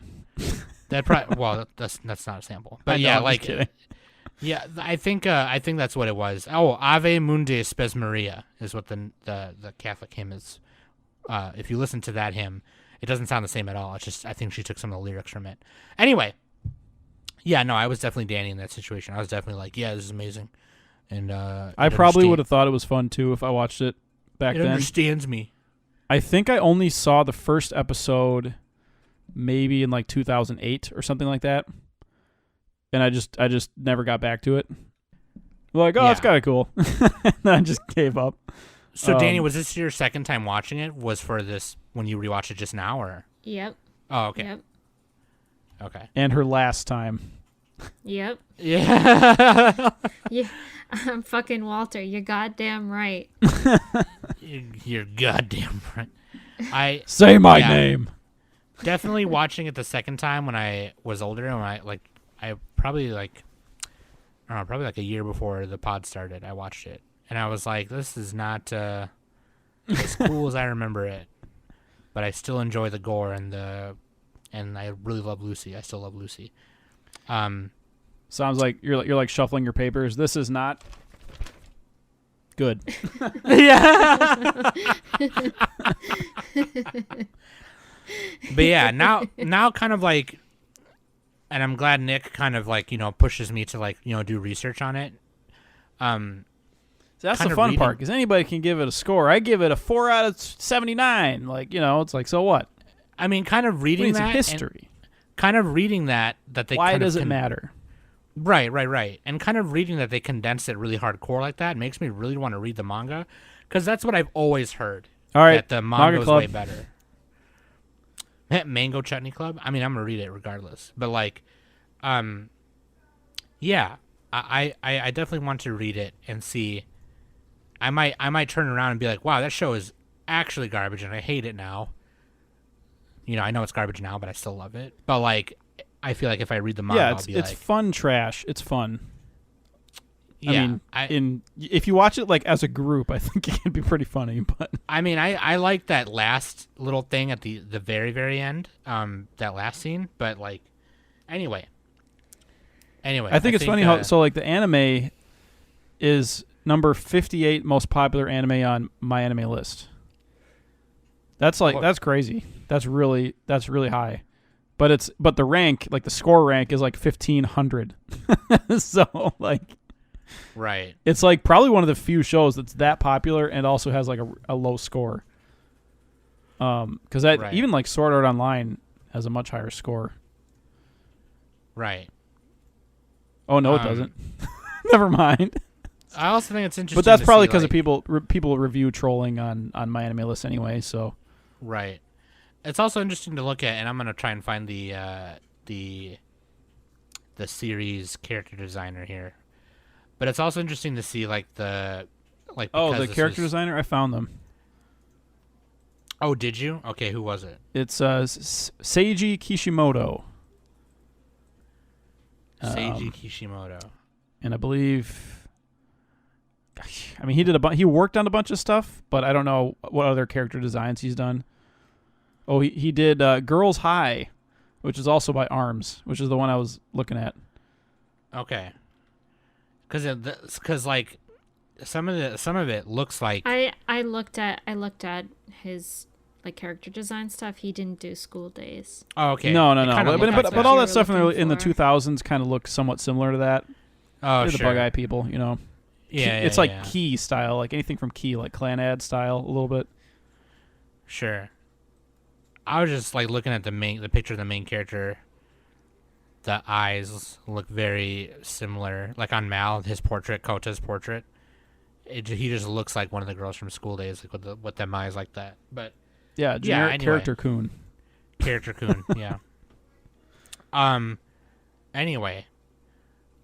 well, that's not a sample, but yeah, like yeah, I think that's what it was. Oh, Ave Mundi Spes Maria is what the Catholic hymn is. If you listen to that hymn, it doesn't sound the same at all. It's just I think she took some of the lyrics from it. Anyway, yeah, no, I was definitely Danny in that situation. I was definitely like, yeah, this is amazing, and I probably would have thought it was fun too if I watched it back then. It understands me. I think I only saw the first episode maybe in like 2008 or something like that. And I just never got back to it. Like, oh, that's kind of cool. And then I just gave up. So, Danny, was this your second time watching it? Was for this when you rewatched it just now, or? Yep. Oh, okay. Yep. Okay. And her last time. Yep. Yeah. Yeah. I'm fucking Walter. You're goddamn right. You're goddamn right. Say my name. Definitely watching it the second time when I was older, and I probably like a year before the pod started, I watched it, and I was like, this is not as cool as I remember it, but I still enjoy the gore and I really love Lucy. I still love Lucy. Sounds like you're like shuffling your papers. This is not good. Yeah. But yeah, now kind of like, and I'm glad Nick kind of like, pushes me to like, do research on it. That's the fun part, because anybody can give it a score. I give it a 4 out of 79. Like, it's like, so what? I mean, kind of reading that history. Kind of reading that they why does it matter? Right. And kind of reading that they condensed it really hardcore like that makes me really want to read the manga, because that's what I've always heard. All right, that the manga is Club. way better. Mango Chutney Club. I mean, I'm gonna read it regardless. But like, yeah, I definitely want to read it and see. I might turn around and be like, wow, that show is actually garbage, and I hate it now. I know it's garbage now, but I still love it. But like, I feel like if I read the manga, I'll be it's fun trash. It's fun. Yeah, I mean, if you watch it like as a group, I think it can be pretty funny. But I mean, I like that last little thing at the very, very end, that last scene. But like, anyway, I think it's funny how like the anime is number 58 most popular anime on my anime list. That's like that's crazy. That's really high. But the rank, like the score rank, is like 1,500. So like. Right. It's like probably one of the few shows that's that popular and also has like a low score. Because even like Sword Art Online has a much higher score. Right. Oh no, it doesn't. Never mind. I also think it's interesting. But that's probably because of people review trolling on my anime list anyway. So. Right. It's also interesting to look at, and I'm gonna try and find the series character designer here. But it's also interesting to see like the character designer. I found them. Oh, did you? Okay, who was it? It's Seiji Kishimoto. Seiji Kishimoto. And I believe, I mean, he worked on a bunch of stuff, but I don't know what other character designs he's done. Oh, he did Girls High, which is also by Arms, which is the one I was looking at. Okay. Because like some of it looks like I looked at his like character design stuff. He didn't do School Days. Oh, okay. No. But all that stuff in the 2000s kind of looks somewhat similar to that. Oh, the Bug Eye people, Yeah, it's like Key style, like anything from Key, like Clan Ad style, a little bit. Sure. I was just like looking at the picture of the main character. The eyes look very similar, like on Mal, his portrait, Kota's portrait. he just looks like one of the girls from School Days, like with them eyes like that. But yeah, generic anyway. character coon. Character coon, yeah. Anyway,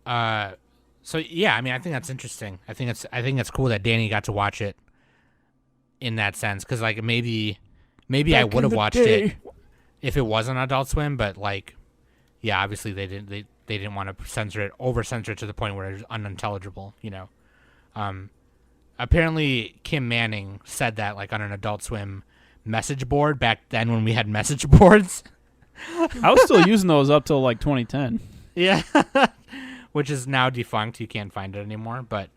so yeah, I mean, I think that's interesting. I think it's cool that Danny got to watch it in that sense, because like maybe I would have watched it if it was on Adult Swim, but like, yeah, obviously they didn't want to over censor it to the point where it was unintelligible, you know. Apparently Kim Manning said that like on an Adult Swim message board back then when we had message boards. I was still using those up till like 2010. Yeah. Which is now defunct. You can't find it anymore. But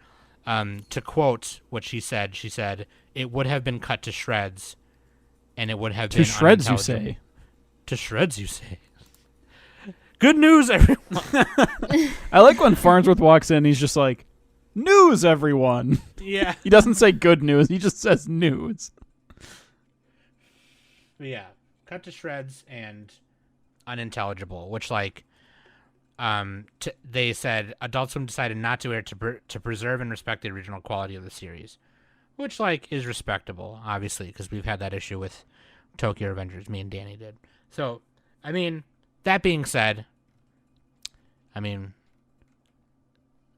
to quote what she said, it would have been cut to shreds, and it would have been to shreds, you say. To shreds, you say. Good news, everyone. I like when Farnsworth walks in, he's just like, news, everyone. Yeah. He doesn't say good news, he just says news. Yeah. Cut to shreds and unintelligible, which like they said Adult Swim decided not to air to preserve and respect the original quality of the series, which like is respectable, obviously, because we've had that issue with Tokyo Revengers. Me and Danny did. So, I mean, that being said, I mean,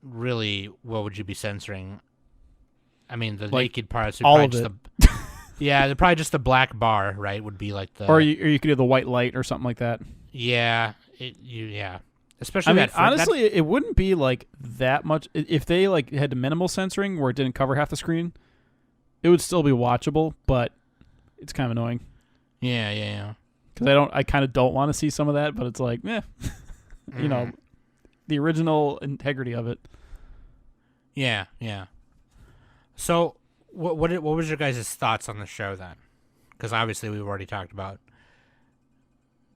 really, what would you be censoring? I mean, the like, naked parts would all probably of just it. Yeah, probably just the black bar, right? Would be like the or you could do the white light or something like that. Yeah, especially. I mean, honestly, it wouldn't be like that much if they like had minimal censoring where it didn't cover half the screen. It would still be watchable, but it's kind of annoying. Yeah. Because I kind of don't want to see some of that, but it's like, you know, the original integrity of it. Yeah. So, what was your guys' thoughts on the show then? Because obviously we've already talked about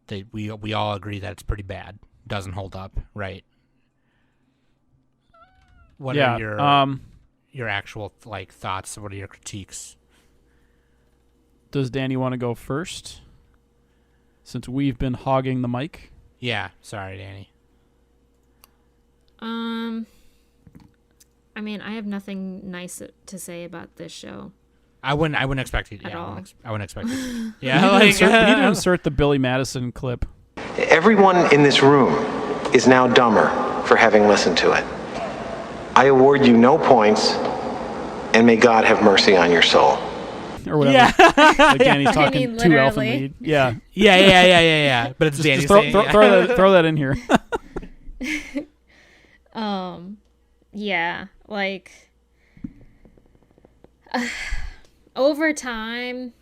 that we all agree that it's pretty bad, doesn't hold up, right? What are your actual like thoughts? What are your critiques? Does Danny want to go first? Since we've been hogging the mic. Yeah, sorry, Danny. I mean, I have nothing nice to say about this show. I wouldn't expect you. At all. I wouldn't expect you. Yeah, we need to insert the Billy Madison clip. Everyone in this room is now dumber for having listened to it. I award you no points, and may God have mercy on your soul. Or whatever. Yeah. Like Danny's talking I mean, to Elfen Lied. Yeah. Yeah. But it's Danny saying. Throw that in here. Yeah, like over time,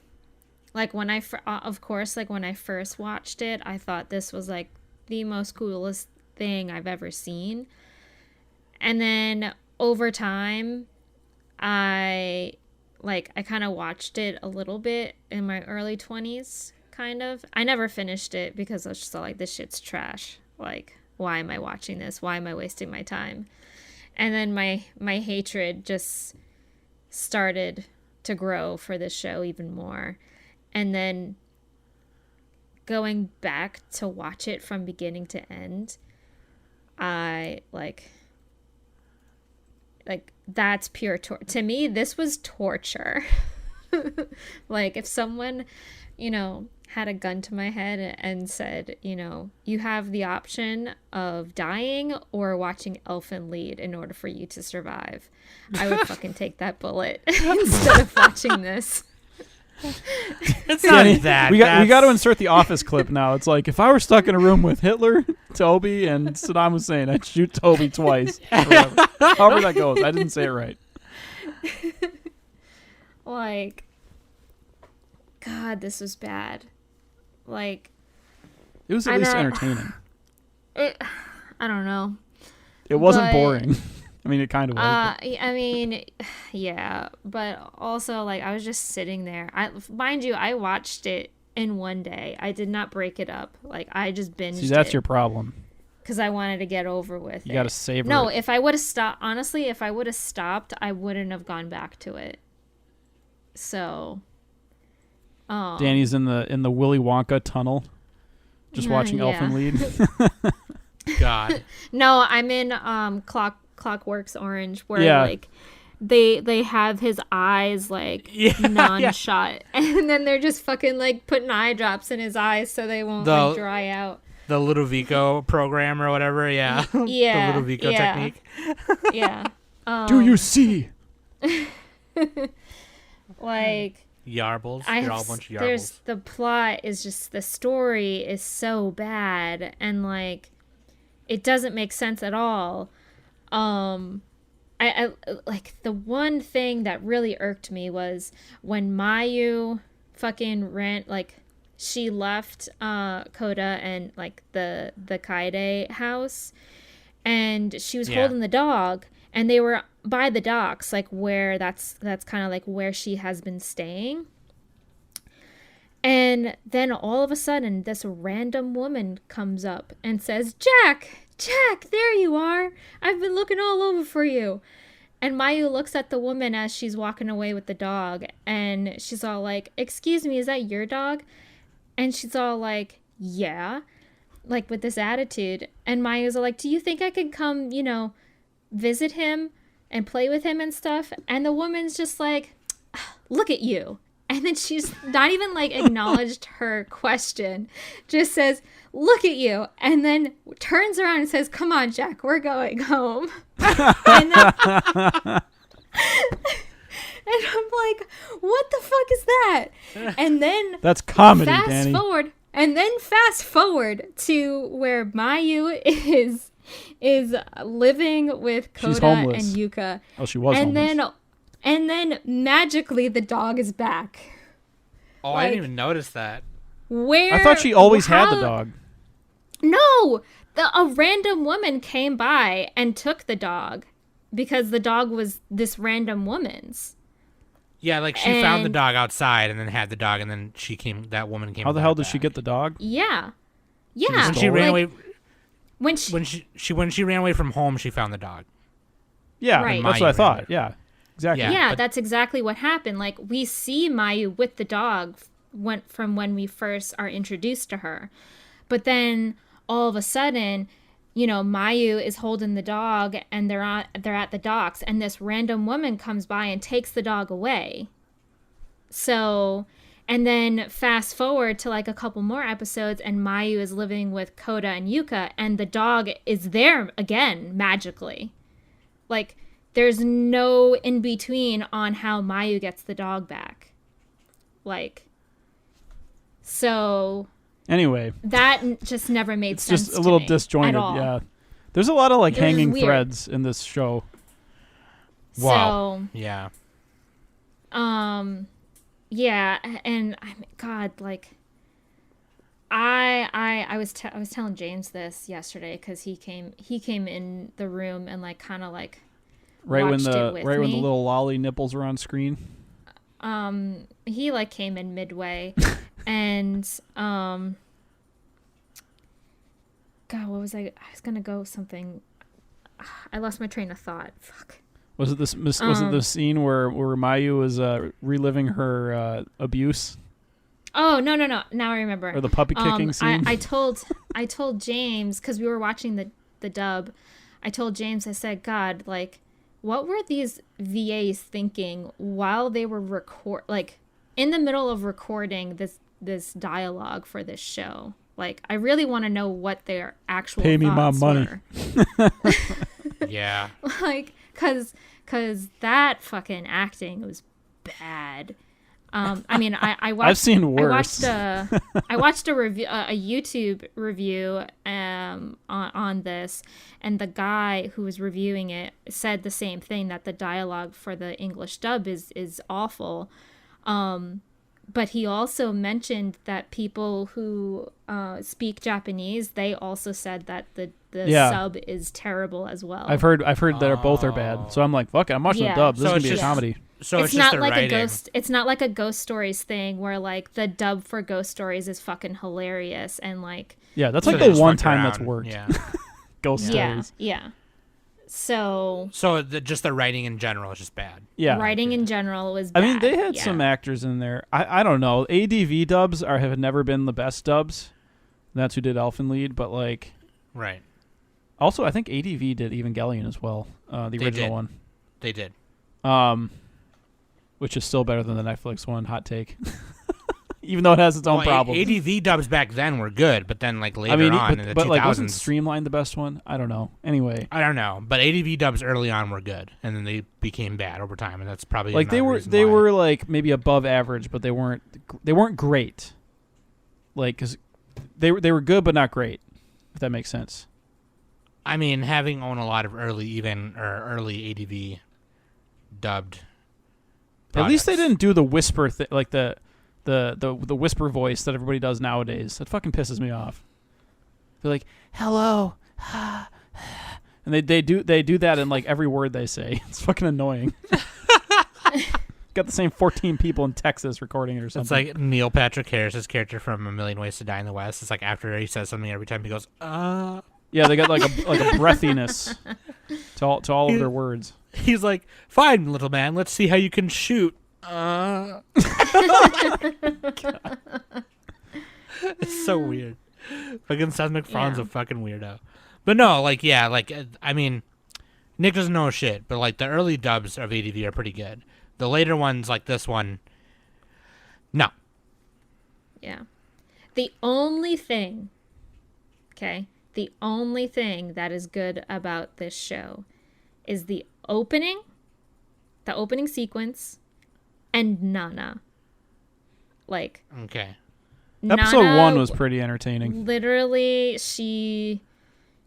like when I first watched it, I thought this was like the most coolest thing I've ever seen. And then over time, I kind of watched it a little bit in my early 20s, kind of. I never finished it because I was just like, this shit's trash. Like, why am I watching this? Why am I wasting my time? And then my hatred just started to grow for this show even more. And then going back to watch it from beginning to end, I like that's pure torture. To me, this was torture. Like if someone, had a gun to my head and said, you have the option of dying or watching Elfen Lied in order for you to survive, I would fucking take that bullet instead of watching this. It's not that. We got to insert the Office clip now. It's like, if I were stuck in a room with Hitler, Toby, and Saddam Hussein, I'd shoot Toby twice. However that goes. I didn't say it right. Like, God, this was bad. Like, it was at least entertaining. I don't know. It wasn't boring. I mean, it kind of was. I mean, yeah, but also like I was just sitting there. Mind you, I watched it in one day. I did not break it up. Like I just binged. See, that's your problem. Because I wanted to get over with it. You got to savor it. No, if I would have stopped, honestly, if I would have stopped, I wouldn't have gone back to it. So. Danny's in the Willy Wonka tunnel, just watching Elfen Lied. God. No, I'm in Clockwork's Orange, where like they have his eyes like non-shot, and then they're just fucking like putting eye drops in his eyes so they won't like dry out. The Ludovico program or whatever, Yeah. the Ludovico technique. Yeah. Do you see? Like Yarbles. You're all a bunch of yarbles. The plot is just, the story is so bad, and like it doesn't make sense at all. I like, the one thing that really irked me was when Mayu fucking she left Koda and like the Kaede house, and she was holding the dog, and they were by the docks, like where that's kind of like where she has been staying. And then all of a sudden this random woman comes up and says, Jack, there you are. I've been looking all over for you. And Mayu looks at the woman as she's walking away with the dog, and she's all like, excuse me, is that your dog? And she's all like, yeah, like with this attitude. And Mayu's all like, do you think I could come, visit him and play with him and stuff? And the woman's just like, look at you. And then she's not even like acknowledged her question, just says, look at you. And then turns around and says, come on, Jack, we're going home. And I'm like, what the fuck is that? And then that's comedy, Danny. Fast forward to where Mayu is living with Koda and Yuka. Oh, she was homeless. And then magically the dog is back. Oh, I didn't even notice that. Where? I thought she always had the dog. No, a random woman came by and took the dog because the dog was this random woman's. Yeah, like she found the dog outside and then had the dog, and then that woman came. How the hell did she get the dog? Yeah. When she ran away. When she ran away from home, she found the dog. Yeah, right. That's what I thought. Yeah, exactly. Yeah, that's exactly what happened. Like, we see Mayu with the dog from when we first are introduced to her, but then all of a sudden, Mayu is holding the dog, and they're at the docks, and this random woman comes by and takes the dog away. So, and then fast forward to like a couple more episodes, and Mayu is living with Koda and Yuka, and the dog is there again magically. Like, there's no in between on how Mayu gets the dog back. Like, so anyway, that just never made sense. It's just a little disjointed. At all. Yeah, there's a lot of like hanging threads in this show. Wow. So, yeah. Yeah, and God, like, I was telling James this yesterday because he came in the room and like kind of like when the little lolly nipples were on screen. He like came in midway, and God, what was I was gonna go something. I lost my train of thought. Fuck. Was it this? Was it the scene where Mayu was reliving her abuse? Oh no! Now I remember. Or the puppy kicking scene. I told James, because we were watching the dub. I told James, I said, God, like, what were these VAs thinking while they were in the middle of recording this dialogue for this show? Like, I really want to know what their actual pay me my money. Yeah. Like, cause that fucking acting was bad. I mean, I watched. I've seen worse. I watched a review, a YouTube review, on this, and the guy who was reviewing it said the same thing, that the dialogue for the English dub is awful. But he also mentioned that people who speak Japanese, they also said that the sub is terrible as well. I've heard that both are bad. So I'm like, fuck it, I'm watching the dub. This is gonna be a comedy. So it's not like a ghost. It's not like a Ghost Stories thing where like the dub for Ghost Stories is fucking hilarious and like. Yeah, that's like the one time that's worked. Yeah. Ghost Stories. Yeah. So just the writing in general is just bad. Yeah. Writing in general was bad. I mean, they had some actors in there. I don't know. ADV dubs have never been the best dubs. That's who did Elfen Lied, but like. Right. Also, I think ADV did Evangelion as well. The original one. They did. which is still better than the Netflix one. Hot take. Even though it has its own problems. ADV dubs back then were good, but then like later on in the 2000s, like wasn't Streamline the best one? I don't know. Anyway, I don't know, but ADV dubs early on were good, and then they became bad over time, and that's probably like they were like maybe above average, but they weren't great. Like, cause they were good but not great, if that makes sense. I mean, having owned a lot of early ADV dubbed products. At least they didn't do the whisper thing, like the whisper voice that everybody does nowadays. That fucking pisses me off. They're like, hello. And they do that in like every word they say. It's fucking annoying. Got the same 14 people in Texas recording it or something. It's like Neil Patrick Harris's character from A Million Ways to Die in the West. It's like after he says something every time he goes, Yeah, they got like a breathiness to all of their words. He's like, fine, little man, let's see how you can shoot. It's so weird. Fucking Seth MacFarlane's a fucking weirdo. But no, like, yeah, like, I mean, Nick doesn't know shit, but like the early dubs of ADV are pretty good. The later ones, like this one, no. Yeah. The only thing that is good about this show is the opening sequence, and Nana. Like, okay. Episode Nana, 1 was pretty entertaining. Literally, she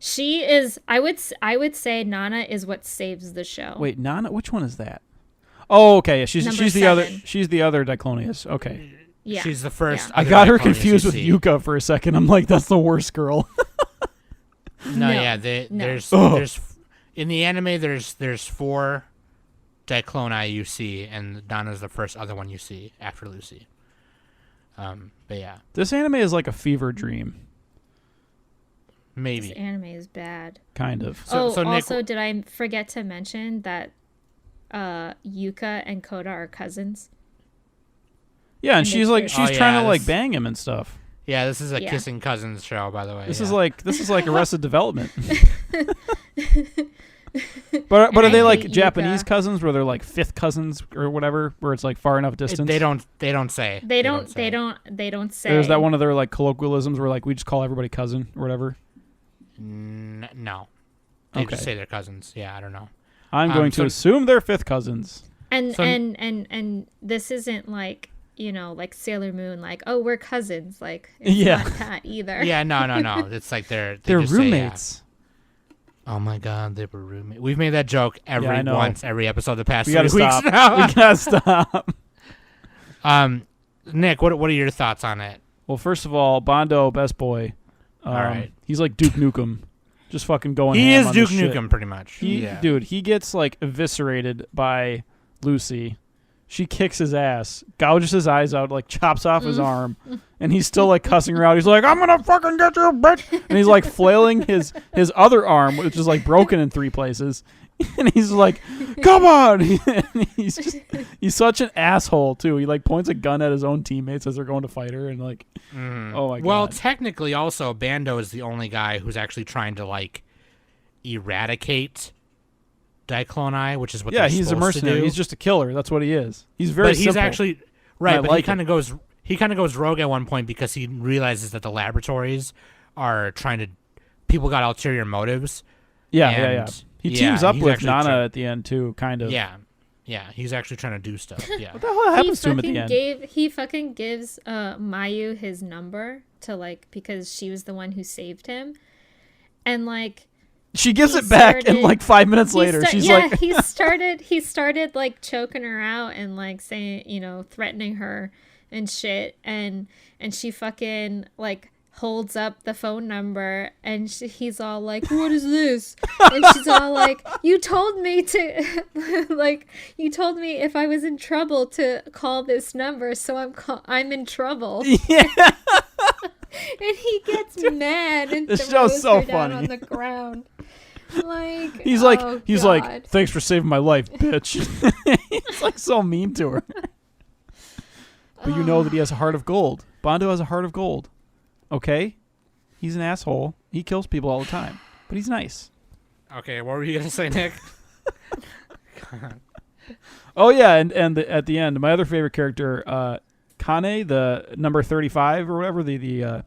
is. I would say Nana is what saves the show. Wait, Nana? Which one is that? Oh, okay. She's Number the 7. other. She's the other Diclonius. Okay. Yeah. She's the first. I got her confused with Yuka for a second. I'm like, that's the worst girl. No, yeah. There's in the anime. There's 4 Dicloni you see, and Nana's the first other one you see after Lucy. But yeah, this anime is like a fever dream. Maybe this anime is bad. Kind of. So Nick, also, did I forget to mention that Yuka and Koda are cousins? Yeah, and she's trying to like bang him and stuff. Yeah, this is a kissing cousins show, by the way. This is like Arrested Development. But are they like Japanese cousins where they're like fifth cousins or whatever, where it's like far enough distance? They don't say. They don't say. Or is that one of their like colloquialisms where like we just call everybody cousin or whatever? No. They just say they're cousins. Yeah, I don't know. I'm going to assume they're fifth cousins. And this isn't like, you know, like Sailor Moon, like, oh, we're cousins. Like, it's not that either. Yeah, no. It's like they're roommates. Say, oh my God, they were roommates. We've made that joke every episode the past 3 weeks now. We gotta stop. Nick, what are your thoughts on it? Well, first of all, Bondo, best boy. All right. He's like Duke Nukem. Just fucking going He ham is on Duke this shit. Nukem, pretty much. Dude, he gets like eviscerated by Lucy. She kicks his ass, gouges his eyes out, like chops off his arm, and he's still like cussing her out. He's like, "I'm gonna fucking get you, bitch!" And he's like flailing his other arm, which is like broken in 3 places, and he's like, "Come on!" he's such an asshole too. He like points a gun at his own teammates as they're going to fight her, and like, oh my God. Well, technically, also Bando is the only guy who's actually trying to like eradicate Dicloni, which is what he's a mercenary. He's just a killer. That's what he is. He's very simple. He's actually right, but like he kind of goes rogue at one point because he realizes that the laboratories are trying to people got ulterior motives. Yeah. He teams up with Nana at the end too, kind of. Yeah, he's actually trying to do stuff. Yeah. What the hell happens to him at the end? He fucking gives Mayu his number to like because she was the one who saved him, and like. She gives it back, and like 5 minutes later, she's like, he started like choking her out and like saying, you know, threatening her and shit, and she fucking like holds up the phone number, and he's all like, "What is this?" And she's all like, "You told me to, like, you told me if I was in trouble to call this number, so I'm in trouble." Yeah. And he gets mad and throws her down on the ground. Like he's like, "Thanks for saving my life, bitch." He's like so mean to her. But you know that he has a heart of gold. Bondo has a heart of gold. Okay? He's an asshole. He kills people all the time. But he's nice. Okay, what were you gonna say, Nick? Oh yeah, and at the end, my other favorite character, Kane, the number 35 or whatever, the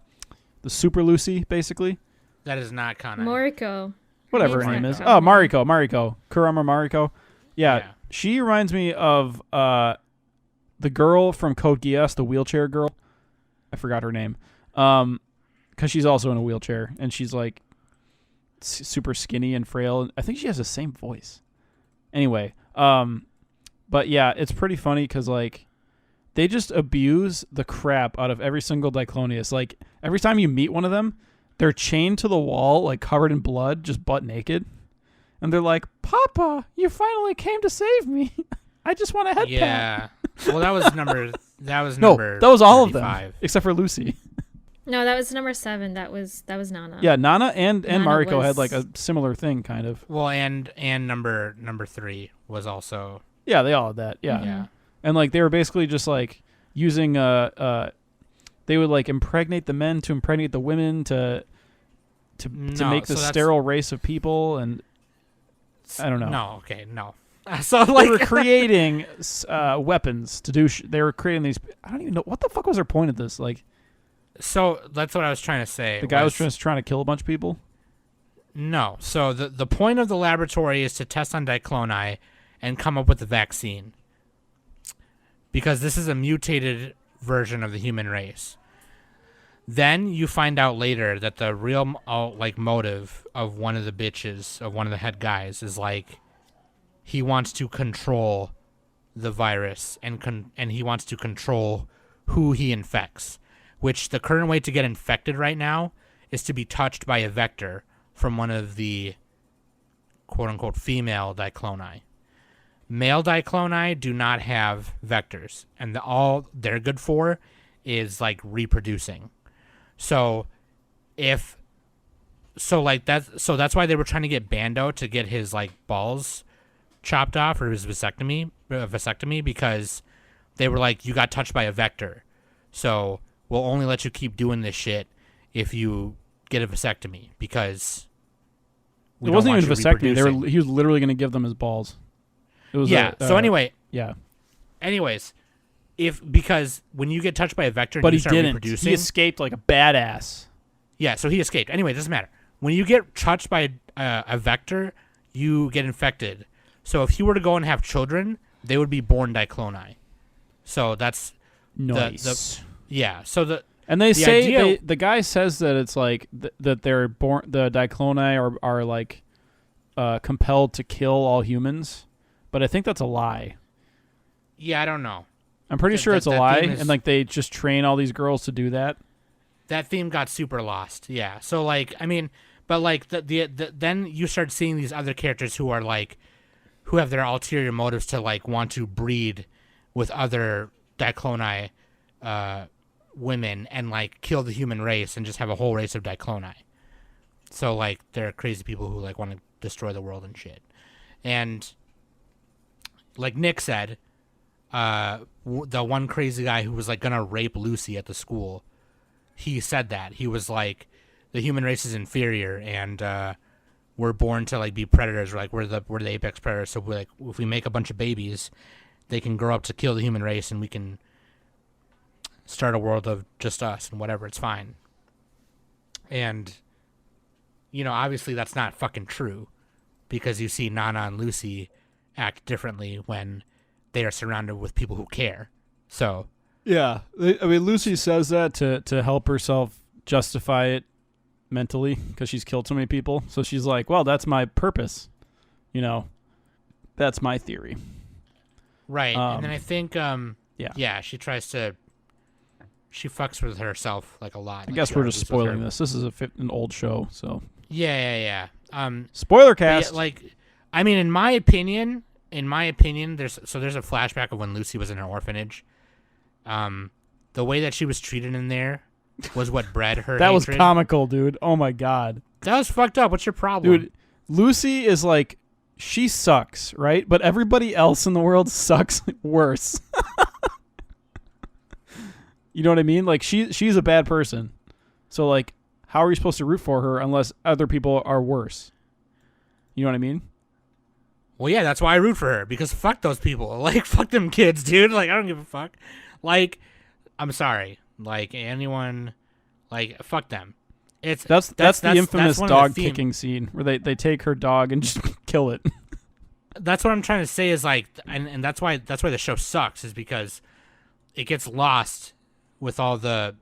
Super Lucy, basically. That is not Kane. Moriko. Whatever her name is. Oh, Mariko. Kurama Mariko. Yeah, she reminds me of the girl from Code Geass, the wheelchair girl. I forgot her name. Because she's also in a wheelchair, and she's like super skinny and frail. I think she has the same voice. Anyway, but yeah, it's pretty funny because like they just abuse the crap out of every single Diclonius. Like every time you meet one of them, they're chained to the wall, like covered in blood, just butt naked, and they're like, "Papa, you finally came to save me. I just want a head pat." Yeah. Well, that was number. That was no, number. that was all 35. of them except for Lucy. No, that was number 7. That was Nana. Yeah, Nana and Nana Mariko had was- like a similar thing, kind of. Well, and number 3 was also. Yeah, they all had that. Yeah. Yeah. And like they were basically just like using they would like impregnate the men to impregnate the women to make this sterile race of people, and I don't know. No, okay, no. So like they were creating weapons to do. They were creating these. I don't even know what the fuck was their point of this. Like, so that's what I was trying to say. The guy was just trying to kill a bunch of people. No. So the point of the laboratory is to test on Dicloni and come up with a vaccine. Because this is a mutated version of the human race. Then you find out later that the real motive of one of the bitches, of one of the head guys, is like he wants to control the virus and he wants to control who he infects. Which the current way to get infected right now is to be touched by a vector from one of the quote-unquote female Dicloni. Male Dicloni do not have vectors, and all they're good for is like reproducing. So that's why they were trying to get Bando to get his like balls chopped off or his vasectomy because they were like, you got touched by a vector, so we'll only let you keep doing this shit if you get a vasectomy because it wasn't even a vasectomy. He was literally going to give them his balls. It was Anyways, because when you get touched by a vector, but and you he start didn't. reproducing, He escaped like a badass. Yeah, so he escaped. Anyway, it doesn't matter. When you get touched by a vector, you get infected. So if he were to go and have children, they would be born Dicloni. So that's nice. So and they say the guy says that it's like that they're born. The Dicloni are like compelled to kill all humans. But I think that's a lie. Yeah, I don't know. I'm pretty sure it's a lie, and like they just train all these girls to do that. That theme got super lost. Yeah. So like, I mean, but like then you start seeing these other characters who are like, who have their ulterior motives to like want to breed with other Dicloni women and like kill the human race and just have a whole race of Dicloni. So like, they're crazy people who like want to destroy the world and shit. And like Nick said, the one crazy guy who was like gonna rape Lucy at the school, he said that. He was like, the human race is inferior and we're born to like be predators. We're the apex predators. So like, if we make a bunch of babies, they can grow up to kill the human race and we can start a world of just us and whatever. It's fine. And you know, obviously that's not fucking true because you see Nana and Lucy act differently when they are surrounded with people who care. So yeah, I mean, Lucy says that to help herself justify it mentally because she's killed so many people. So she's like, well, that's my purpose. You know, that's my theory. Right. And then I think she tries to, she fucks with herself like a lot. I guess we're just spoiling this. This is an old show, so yeah. Spoiler cast. Yeah, like, I mean, in my opinion, there's a flashback of when Lucy was in an orphanage. The way that she was treated in there was what bred her that hatred. was comical, dude. Oh my god. That was fucked up. What's your problem? Dude, Lucy is like, she sucks, right? But everybody else in the world sucks worse. You know what I mean? Like, she's a bad person. So like, how are you supposed to root for her unless other people are worse? You know what I mean? Well, yeah, that's why I root for her, because fuck those people. Like, fuck them kids, dude. Like, I don't give a fuck. Like, I'm sorry. Like, anyone, like, fuck them. That's the infamous dog kicking scene where they take her dog and just kill it. That's what I'm trying to say is, like, and that's why the show sucks, is because it gets lost with all the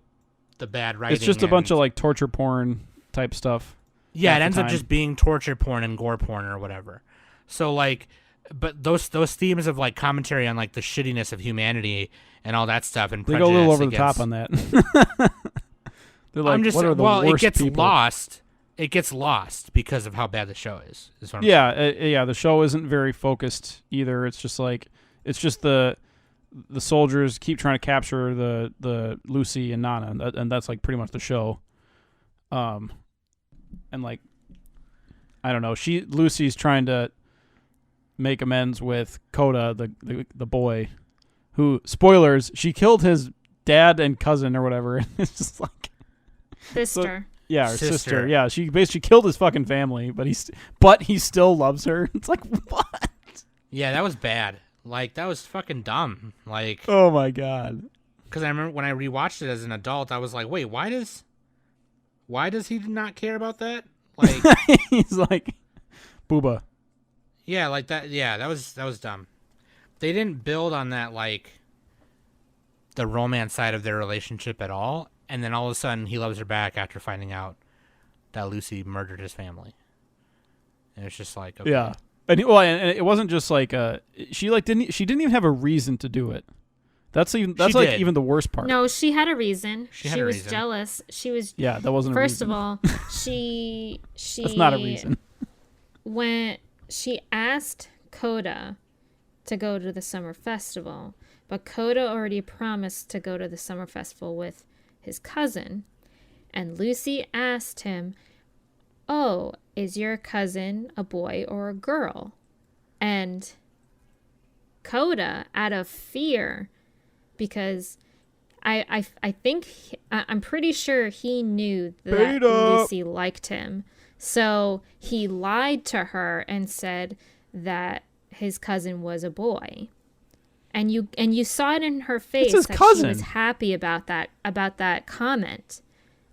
bad writing. It's just a bunch of, like, torture porn type stuff. Yeah, it ends up just being torture porn and gore porn or whatever. So, like, but those themes of, like, commentary on, like, the shittiness of humanity and all that stuff, and they go a little over the top on that. They're like, what are the worst it gets people? lost. It gets lost because of how bad the show is what I'm saying. Yeah. The show isn't very focused either. It's just like the soldiers keep trying to capture the Lucy and Nana, and that's like pretty much the show. And like, I don't know. Lucy's trying to make amends with Coda, the boy, who, spoilers, she killed his dad and cousin or whatever. It's just like sister. Yeah, her sister. Yeah, she basically killed his fucking family, but he still loves her. It's like, what? Yeah, that was bad. Like, that was fucking dumb. Like, oh my god. Because I remember when I rewatched it as an adult, I was like, wait, why does he not care about that? Like, he's like, booba. Yeah, like that. Yeah, that was dumb. They didn't build on that, like, the romance side of their relationship at all. And then all of a sudden, he loves her back after finding out that Lucy murdered his family. And it's just like, okay. Yeah, and it wasn't just like she didn't even have a reason to do it. That's even the worst part. No, she had a reason. She was jealous. She was. Yeah, that wasn't. First a reason. of all, she. That's not a reason. When she asked Coda to go to the summer festival, but Coda already promised to go to the summer festival with his cousin, and Lucy asked him, "Oh, is your cousin a boy or a girl?" And Coda, out of fear, because I'm pretty sure he knew that Lucy liked him, so he lied to her and said that his cousin was a boy. And you saw it in her face that cousin. She was happy about that comment,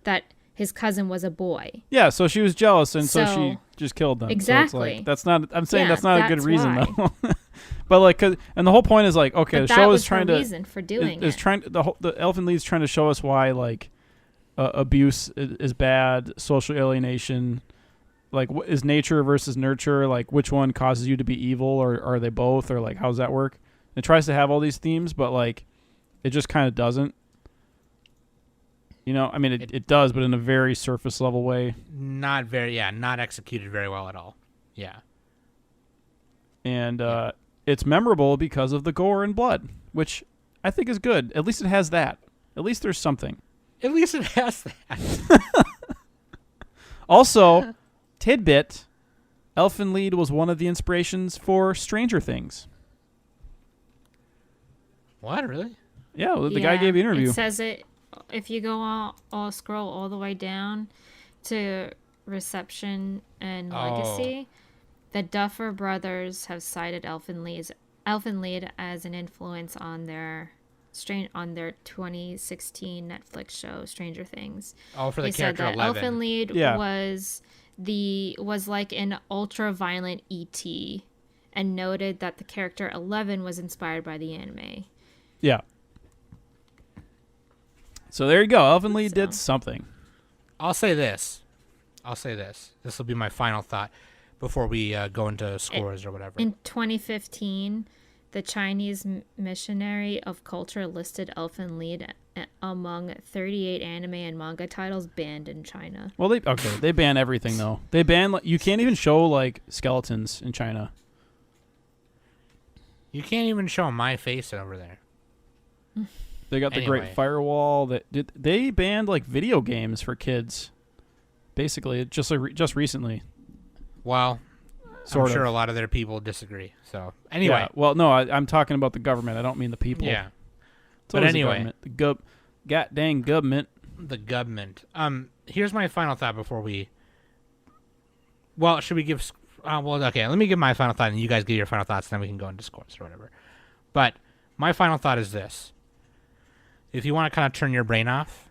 that his cousin was a boy. Yeah, so she was jealous, and so she just killed them. Exactly. So it's like, that's not. I'm saying that's not a good reason though. But like, and the whole point is like, okay, the show is trying to reason for doing is trying the Elfen Lied's trying to show us why like abuse is bad, social alienation. Like, what is nature versus nurture? Like, which one causes you to be evil, or are they both, or like, how does that work? It tries to have all these themes, but like, it just kind of doesn't. You know, I mean, it does, but in a very surface level way. Not executed very well at all. Yeah. And it's memorable because of the gore and blood, which I think is good. At least it has that. At least there's something. At least it has that. Also, tidbit, Elfen Lied was one of the inspirations for Stranger Things. What, really? Yeah, the guy gave an interview. It says it, if you go all scroll all the way down to Reception and Legacy, the Duffer Brothers have cited Elfen Lied as an influence on their 2016 Netflix show Stranger Things. Oh, for the character said that 11. Elfen Lied was like an ultra-violent E.T. and noted that the character 11 was inspired by the anime. Yeah. So there you go. Elfen Lied did something. I'll say this. This will be my final thought before we go into scores or whatever. In 2015, the Chinese Missionary of Culture listed Elfen Lied among 38 anime and manga titles banned in China. Well, they ban everything though. They ban you can't even show like skeletons in China. You can't even show my face over there. They got the Great Firewall. They banned like video games for kids, basically just recently. Well, I'm sure a lot of their people disagree. So anyway, yeah, well, no, I'm talking about the government. I don't mean the people. Yeah, but anyway, the goddamn government. The government. Here's my final thought before we. Well, should we give well, okay, let me give my final thought, and you guys give your final thoughts, and then we can go in discourse or whatever. But my final thought is this. If you want to kind of turn your brain off,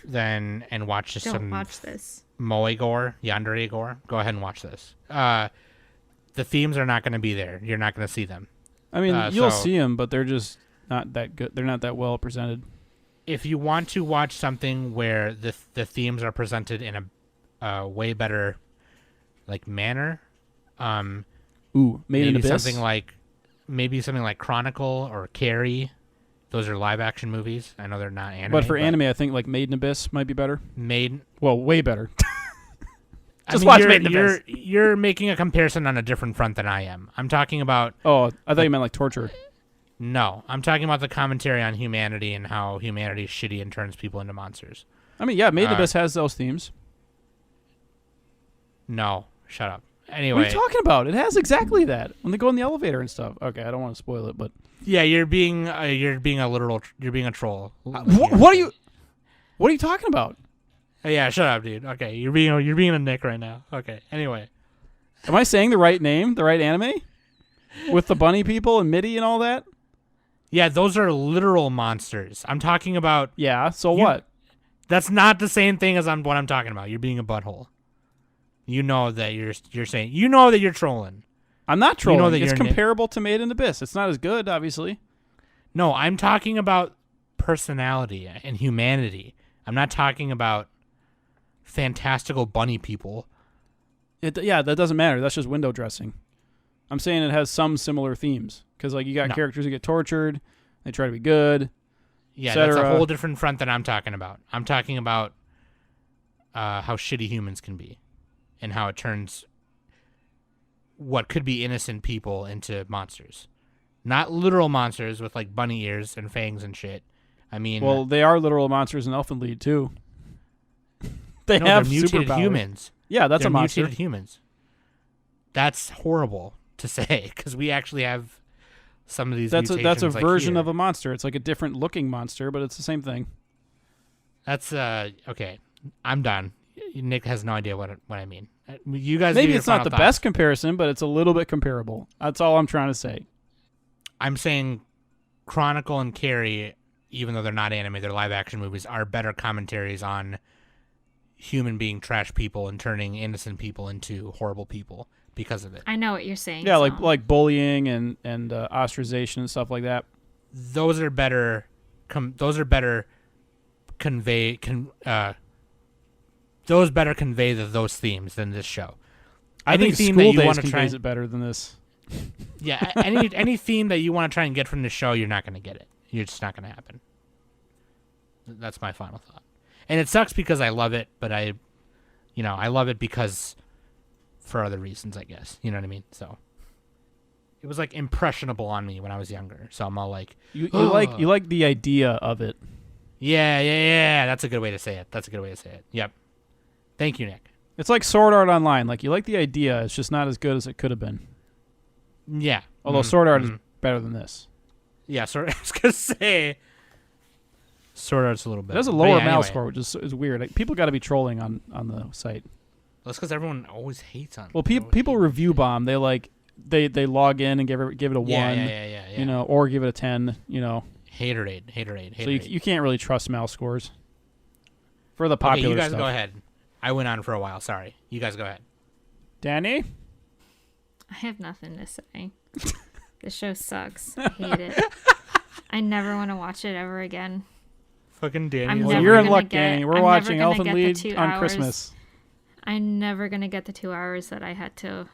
then and watch just Don't some watch this. moe gore, yandere gore, go ahead and watch this. The themes are not going to be there. You're not going to see them. I mean, you'll see them, but they're just not that good. They're not that well presented. If you want to watch something where the themes are presented in a way better like manner, Made in Abyss? Maybe something like Chronicle or Carrie. Those are live action movies. I know they're not anime. But for anime, I think like Made in Abyss might be better. Well, way better. Watch Made in Abyss. You're making a comparison on a different front than I am. I'm talking about... Oh, I thought you meant like torture. No, I'm talking about the commentary on humanity and how humanity is shitty and turns people into monsters. I mean, yeah, Made in Abyss has those themes. No, shut up. Anyway, what are you talking about? It has exactly that when they go in the elevator and stuff. Okay, I don't want to spoil it, but yeah, you're being a troll. What are you talking about? Yeah, shut up, dude. Okay, you're being a Nick right now. Okay, anyway, am I saying the right name, the right anime, with the bunny people and MIDI and all that? Yeah, those are literal monsters. I'm talking about. Yeah, so what? That's not the same thing as what I'm talking about. You're being a butthole. You know that you're saying. You know that you're trolling. I'm not trolling. You know that it's comparable to Made in Abyss. It's not as good, obviously. No, I'm talking about personality and humanity. I'm not talking about fantastical bunny people. Yeah, that doesn't matter. That's just window dressing. I'm saying it has some similar themes because like you got characters who get tortured, they try to be good. Yeah, that's a whole different front than I'm talking about. I'm talking about how shitty humans can be. And how it turns what could be innocent people into monsters. Not literal monsters with like bunny ears and fangs and shit. I mean... Well, they are literal monsters in Elfen Lied too. They're mutated humans. Yeah, that's a monster. Mutated humans. That's horrible to say because we actually have some of these mutations. That's a version of a monster. It's like a different looking monster, but it's the same thing. That's... Okay, I'm done. Nick has no idea what I mean. You guys maybe it's not the best comparison, but it's a little bit comparable. That's all I'm trying to say. I'm saying Chronicle and Carrie, even though they're not anime, they're live action movies, are better commentaries on human being trash people and turning innocent people into horrible people because of it. I know what you're saying. Yeah, like bullying and ostracization and stuff like that. Those are better. Those better convey those themes than this show. I think theme School that you Days want to try conveys it better than this. Yeah, any theme that you want to try and get from the show, you're not going to get it. You're just not going to happen. That's my final thought. And it sucks because I love it, but I love it because for other reasons, I guess. You know what I mean? So it was like impressionable on me when I was younger. So I'm all like, you like the idea of it. Yeah. That's a good way to say it. Yep. Thank you, Nick. It's like Sword Art Online. Like you like the idea, it's just not as good as it could have been. Yeah. Although Sword Art is better than this. Yeah, I was gonna say Sword Art's a little better. It has a lower mouse score, which is weird. Like, people got to be trolling on the site. Well, that's because everyone always hates on. Well, people review bomb. They they log in and give it a 1. Yeah. You know, or give it a 10. You know. Haterade. So you can't really trust mouse scores for the popular you guys stuff. Go ahead. I went on for a while. Sorry. You guys go ahead. Danny? I have nothing to say. The show sucks. I hate it. I never want to watch it ever again. Fucking Danny. Well, you're in luck, Danny. We're watching Elfen Lied on Christmas. I'm never going to get the 2 hours that I had to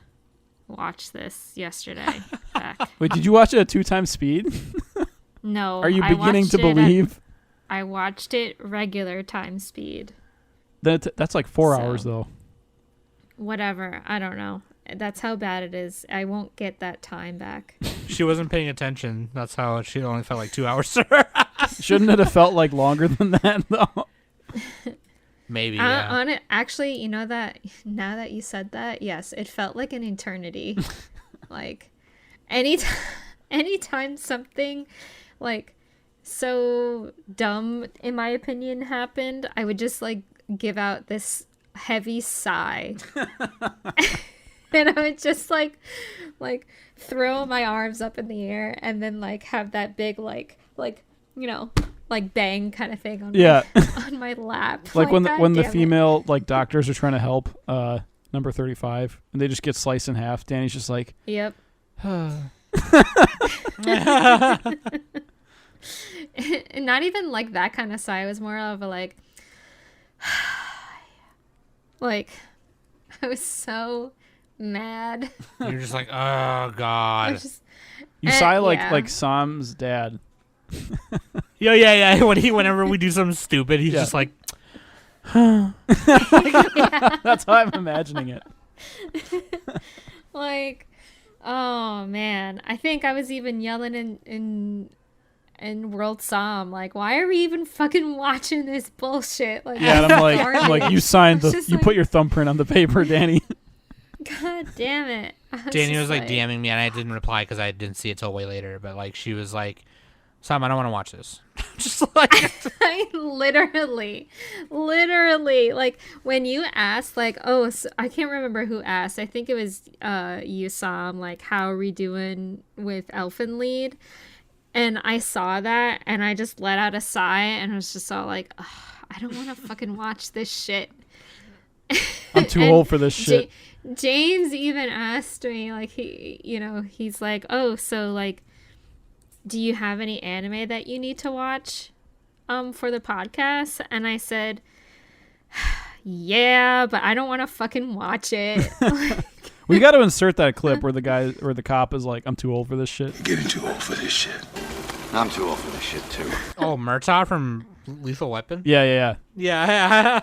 watch this yesterday back. Wait, did you watch it at 2 times speed? No. Are you beginning to believe? I watched it regular time speed. That's like 4 hours, though. Whatever. I don't know. That's how bad it is. I won't get that time back. She wasn't paying attention. That's how she only felt like 2 hours to her. Shouldn't it have felt like longer than that, though? Maybe, yeah. On it, actually, you know that now that you said that, yes, it felt like an eternity. Like, anytime something like so dumb, in my opinion, happened, I would just like give out this heavy sigh. And I would just like throw my arms up in the air and then like have that big like you know like bang kind of thing on on my lap. Like when the female like doctors are trying to help number 35 and they just get sliced in half. Danny's just like, yep. And not even like that kind of sigh. It was more of a like like I was so mad. You're just like, oh god. You sigh like Sam's dad. Yeah. Whenever we do something stupid, he's just like, That's how I'm imagining it. Like, oh man, I think I was even yelling in World Psalm, like, why are we even fucking watching this bullshit? Like, yeah, and I'm like, you signed you put your thumbprint on the paper, Danny. God damn it. Danny was like DMing me, and I didn't reply because I didn't see it till way later. But like, she was like, Sam, I don't want to watch this. Just like, I literally, like, when you asked, like, so I can't remember who asked. I think it was you, Sam, like, how are we doing with Elfen Lied? And I saw that, and I just let out a sigh, and I was just all like, I don't want to fucking watch this shit. I'm too old for this shit. James even asked me, like, he's like, oh, so, like, do you have any anime that you need to watch for the podcast? And I said, yeah, but I don't want to fucking watch it. We got to insert that clip where the cop is like, I'm too old for this shit. I'm getting too old for this shit. I'm too old for this shit too. Oh, Murtaugh from Lethal Weapon? Yeah.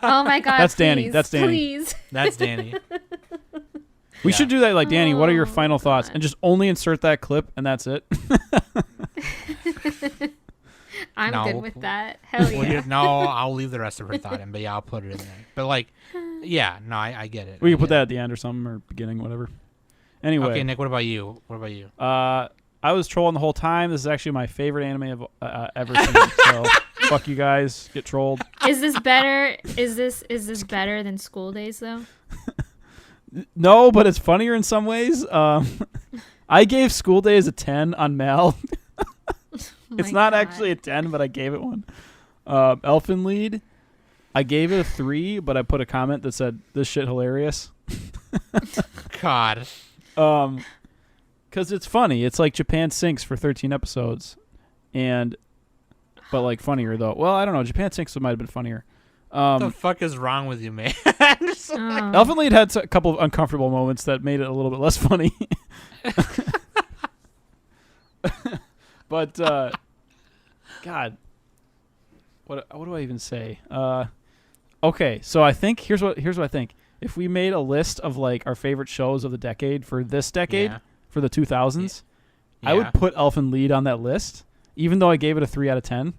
Oh my god. That's please, Danny. That's Danny. Please. That's Danny. We should do that, like, Danny, what are your final thoughts? And just only insert that clip, and that's it. I'm good with that. Hell yeah. I'll leave the rest of her thought in, but yeah, I'll put it in there. But like, yeah, no, I get it. We can put that at the end or something, or beginning, whatever. Anyway. Okay, Nick, what about you? I was trolling the whole time. This is actually my favorite anime I've ever seen. So fuck you guys. Get trolled. Is this better? Is this better than School Days though? No, but it's funnier in some ways. I gave School Days a 10 on Mal. It's not actually a 10, but I gave it one. Elfen Lied, I gave it a 3, but I put a comment that said, this shit hilarious. God. Because it's funny. It's like Japan Sinks for 13 episodes. But like funnier, though. Well, I don't know. Japan Sinks might have been funnier. What the fuck is wrong with you, man? Elfen Lied had a couple of uncomfortable moments that made it a little bit less funny. But God, what do I even say? Okay, so I think here's what I think. If we made a list of like our favorite shows of the decade for this decade, for the 2000s, I would put Elfen Lied on that list, even though I gave it a 3 out of 10.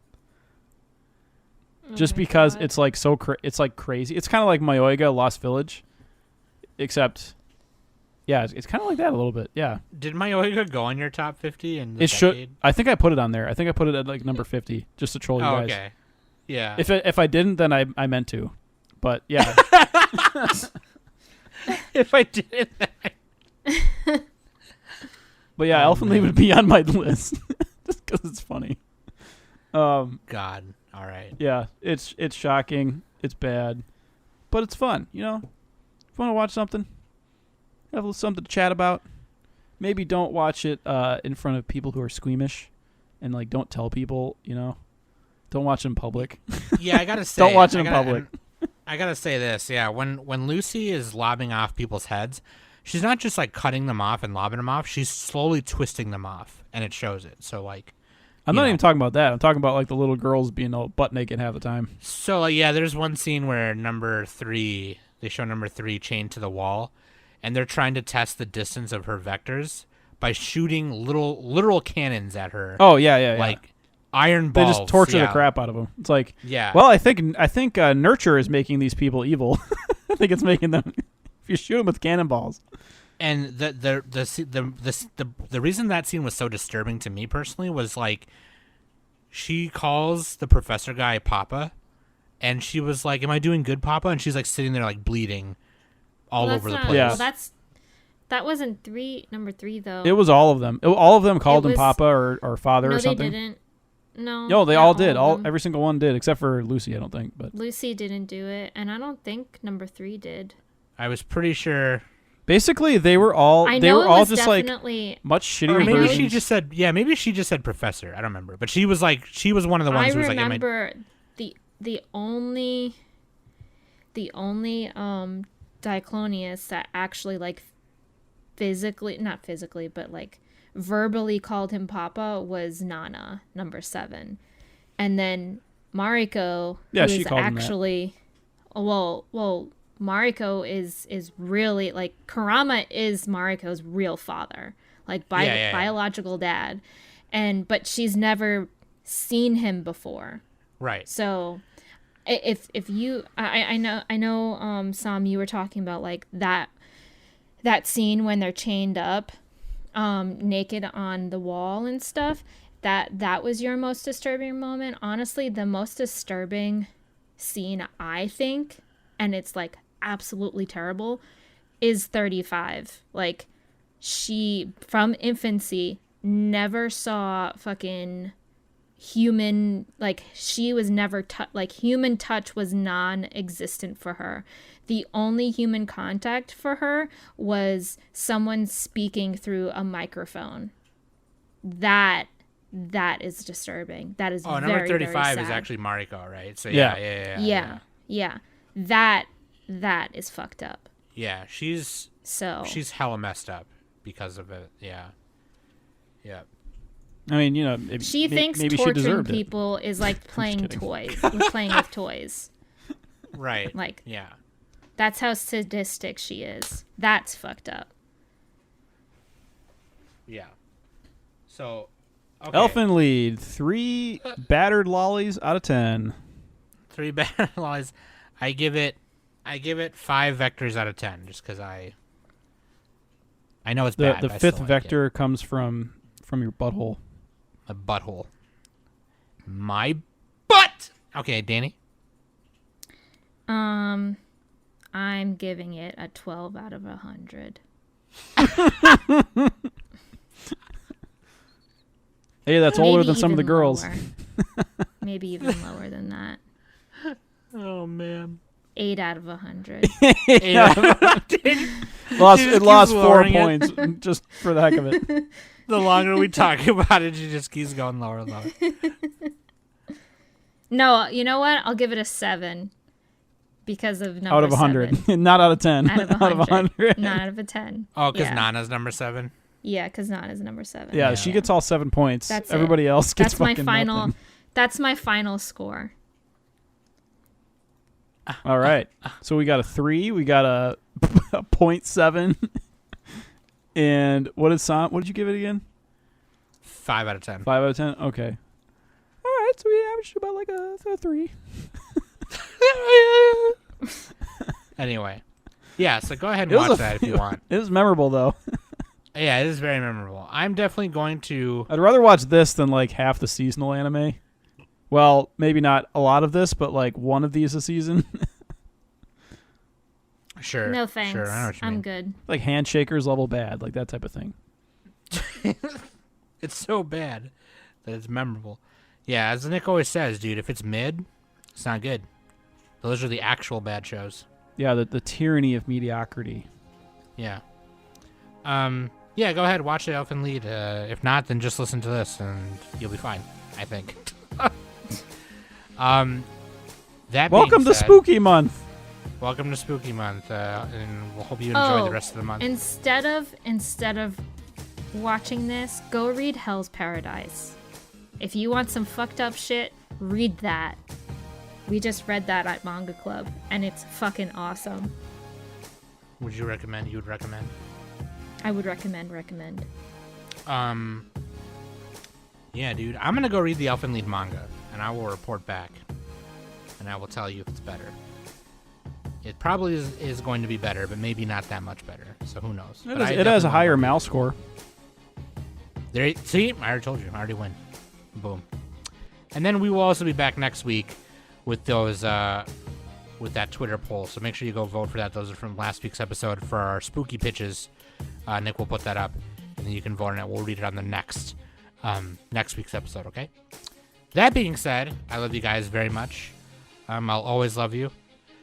Just because it's like it's like crazy. It's kind of like Mayoiga Lost Village, except, yeah, it's kind of like that a little bit. Yeah. Did Mayoiga go on your top 50? In the it should. I think I put it on there. I think I put it at like number 50, just to troll you guys. Okay. Yeah. If I didn't, then I meant to, but yeah. If I didn't. But yeah, Elfen Lied would be on my list just because it's funny. God. All right. Yeah, it's shocking. It's bad, but it's fun. You know, if you want to watch something, have a little something to chat about. Maybe don't watch it in front of people who are squeamish, and like don't tell people. You know, don't watch it in public. Yeah, I gotta say, don't watch it in public. I gotta say this. Yeah, when Lucy is lobbing off people's heads, she's not just like cutting them off and lobbing them off. She's slowly twisting them off, and it shows it. So like. I'm not even talking about that. I'm talking about like the little girls being all butt naked half the time. So yeah, there's one scene where they show number 3 chained to the wall, and they're trying to test the distance of her vectors by shooting literal cannons at her. Oh yeah. Like iron balls. They just torture the crap out of them. It's like, yeah. Well, I think nurture is making these people evil. I think it's making them. If you shoot them with cannonballs. And the reason that scene was so disturbing to me personally was like, she calls the professor guy Papa, and she was like, "Am I doing good, Papa?" And she's like sitting there like bleeding all over the place. Well, That wasn't number 3 though. It was all of them. All of them called him Papa or Father or something. No, they didn't. No. No, they all did. Every single one did, except for Lucy, I don't think. But Lucy didn't do it, and I don't think number 3 did. I was pretty sure. Basically, they were all just like much shittier. Or maybe versions. she just said maybe she just said Professor. I don't remember, but she was one of the ones who was like. I remember the only Diclonius that actually like not physically, but like verbally called him Papa was Nana, number 7, and then Mariko. She called him that. Well, Mariko is really like Kurama is Mariko's real father, like biological dad, but she's never seen him before. Right. So if you I know Sam, you were talking about like that scene when they're chained up naked on the wall and stuff, that was your most disturbing moment. Honestly, the most disturbing scene, I think, and it's like absolutely terrible, is 35. Like, she from infancy never saw fucking human, like she was never like human touch was non-existent for her. The only human contact for her was someone speaking through a microphone. That is disturbing. That is very, number 35 very sad. Is actually Mariko, right? So yeah. That is fucked up. Yeah, she's hella messed up because of it. Yeah. I mean, she thinks maybe torturing people is like playing playing with toys. Right. Like, yeah. That's how sadistic she is. That's fucked up. Yeah. So, okay. Elfen Lied, 3 battered lollies out of 10. 3 battered lollies. I give it 5 vectors out of 10, just because I know it's bad. The 5th vector comes from your butthole. A butthole. My butt. Okay, Danny. I'm giving it a 12 out of 100. Hey, that's older than some of the girls. Maybe even lower than that. Oh man. 8 out of 100. 8 out of 100. It lost 4 points just for the heck of it. The longer we talk about it, she just keeps going lower and lower. No, you know what? I'll give it a 7 because of number out of 100, 7. Not out of 10. Out of 100. Not out of a 10. Oh, because Nana's number 7. Yeah, because Nana's number 7. Yeah, she gets all 7 points. That's everybody else gets fucking nothing. That's my final score. All right. So we got a 3. We got a 0.7. And what did you give it again? 5 out of 10. 5 out of 10? Okay. All right. So we averaged about like a 3. Anyway. Yeah, so go ahead and watch that if you want. It was memorable, though. Yeah, it is very memorable. I'm definitely going to... I'd rather watch this than like half the seasonal anime. Well, maybe not a lot of this, but like one of these a season. Sure. No thanks. Sure, I know what you mean. I'm good. Like Handshakers level bad, like that type of thing. It's so bad that it's memorable. Yeah, as Nick always says, dude, if it's mid, it's not good. Those are the actual bad shows. Yeah, the tyranny of mediocrity. Yeah. Yeah, go ahead, watch the Elfen Lied. If not, then just listen to this and you'll be fine, I think. Welcome to Spooky Month. Welcome to Spooky Month, and we'll hope you enjoy the rest of the month. Instead of watching this, go read Hell's Paradise. If you want some fucked up shit, read that. We just read that at Manga Club, and it's fucking awesome. Would you recommend? You would recommend? I would recommend. Yeah, dude. I'm gonna go read the Elfen Lied manga, and I will report back, and I will tell you if it's better. It probably is going to be better, but maybe not that much better. So who knows? It has a higher mouse score. See, I already told you. I already win. Boom. And then we will also be back next week with those with that Twitter poll. So make sure you go vote for that. Those are from last week's episode for our spooky pitches. Nick will put that up, and then you can vote on it. We'll read it on the next week's episode, okay? That being said, I love you guys very much. I'll always love you.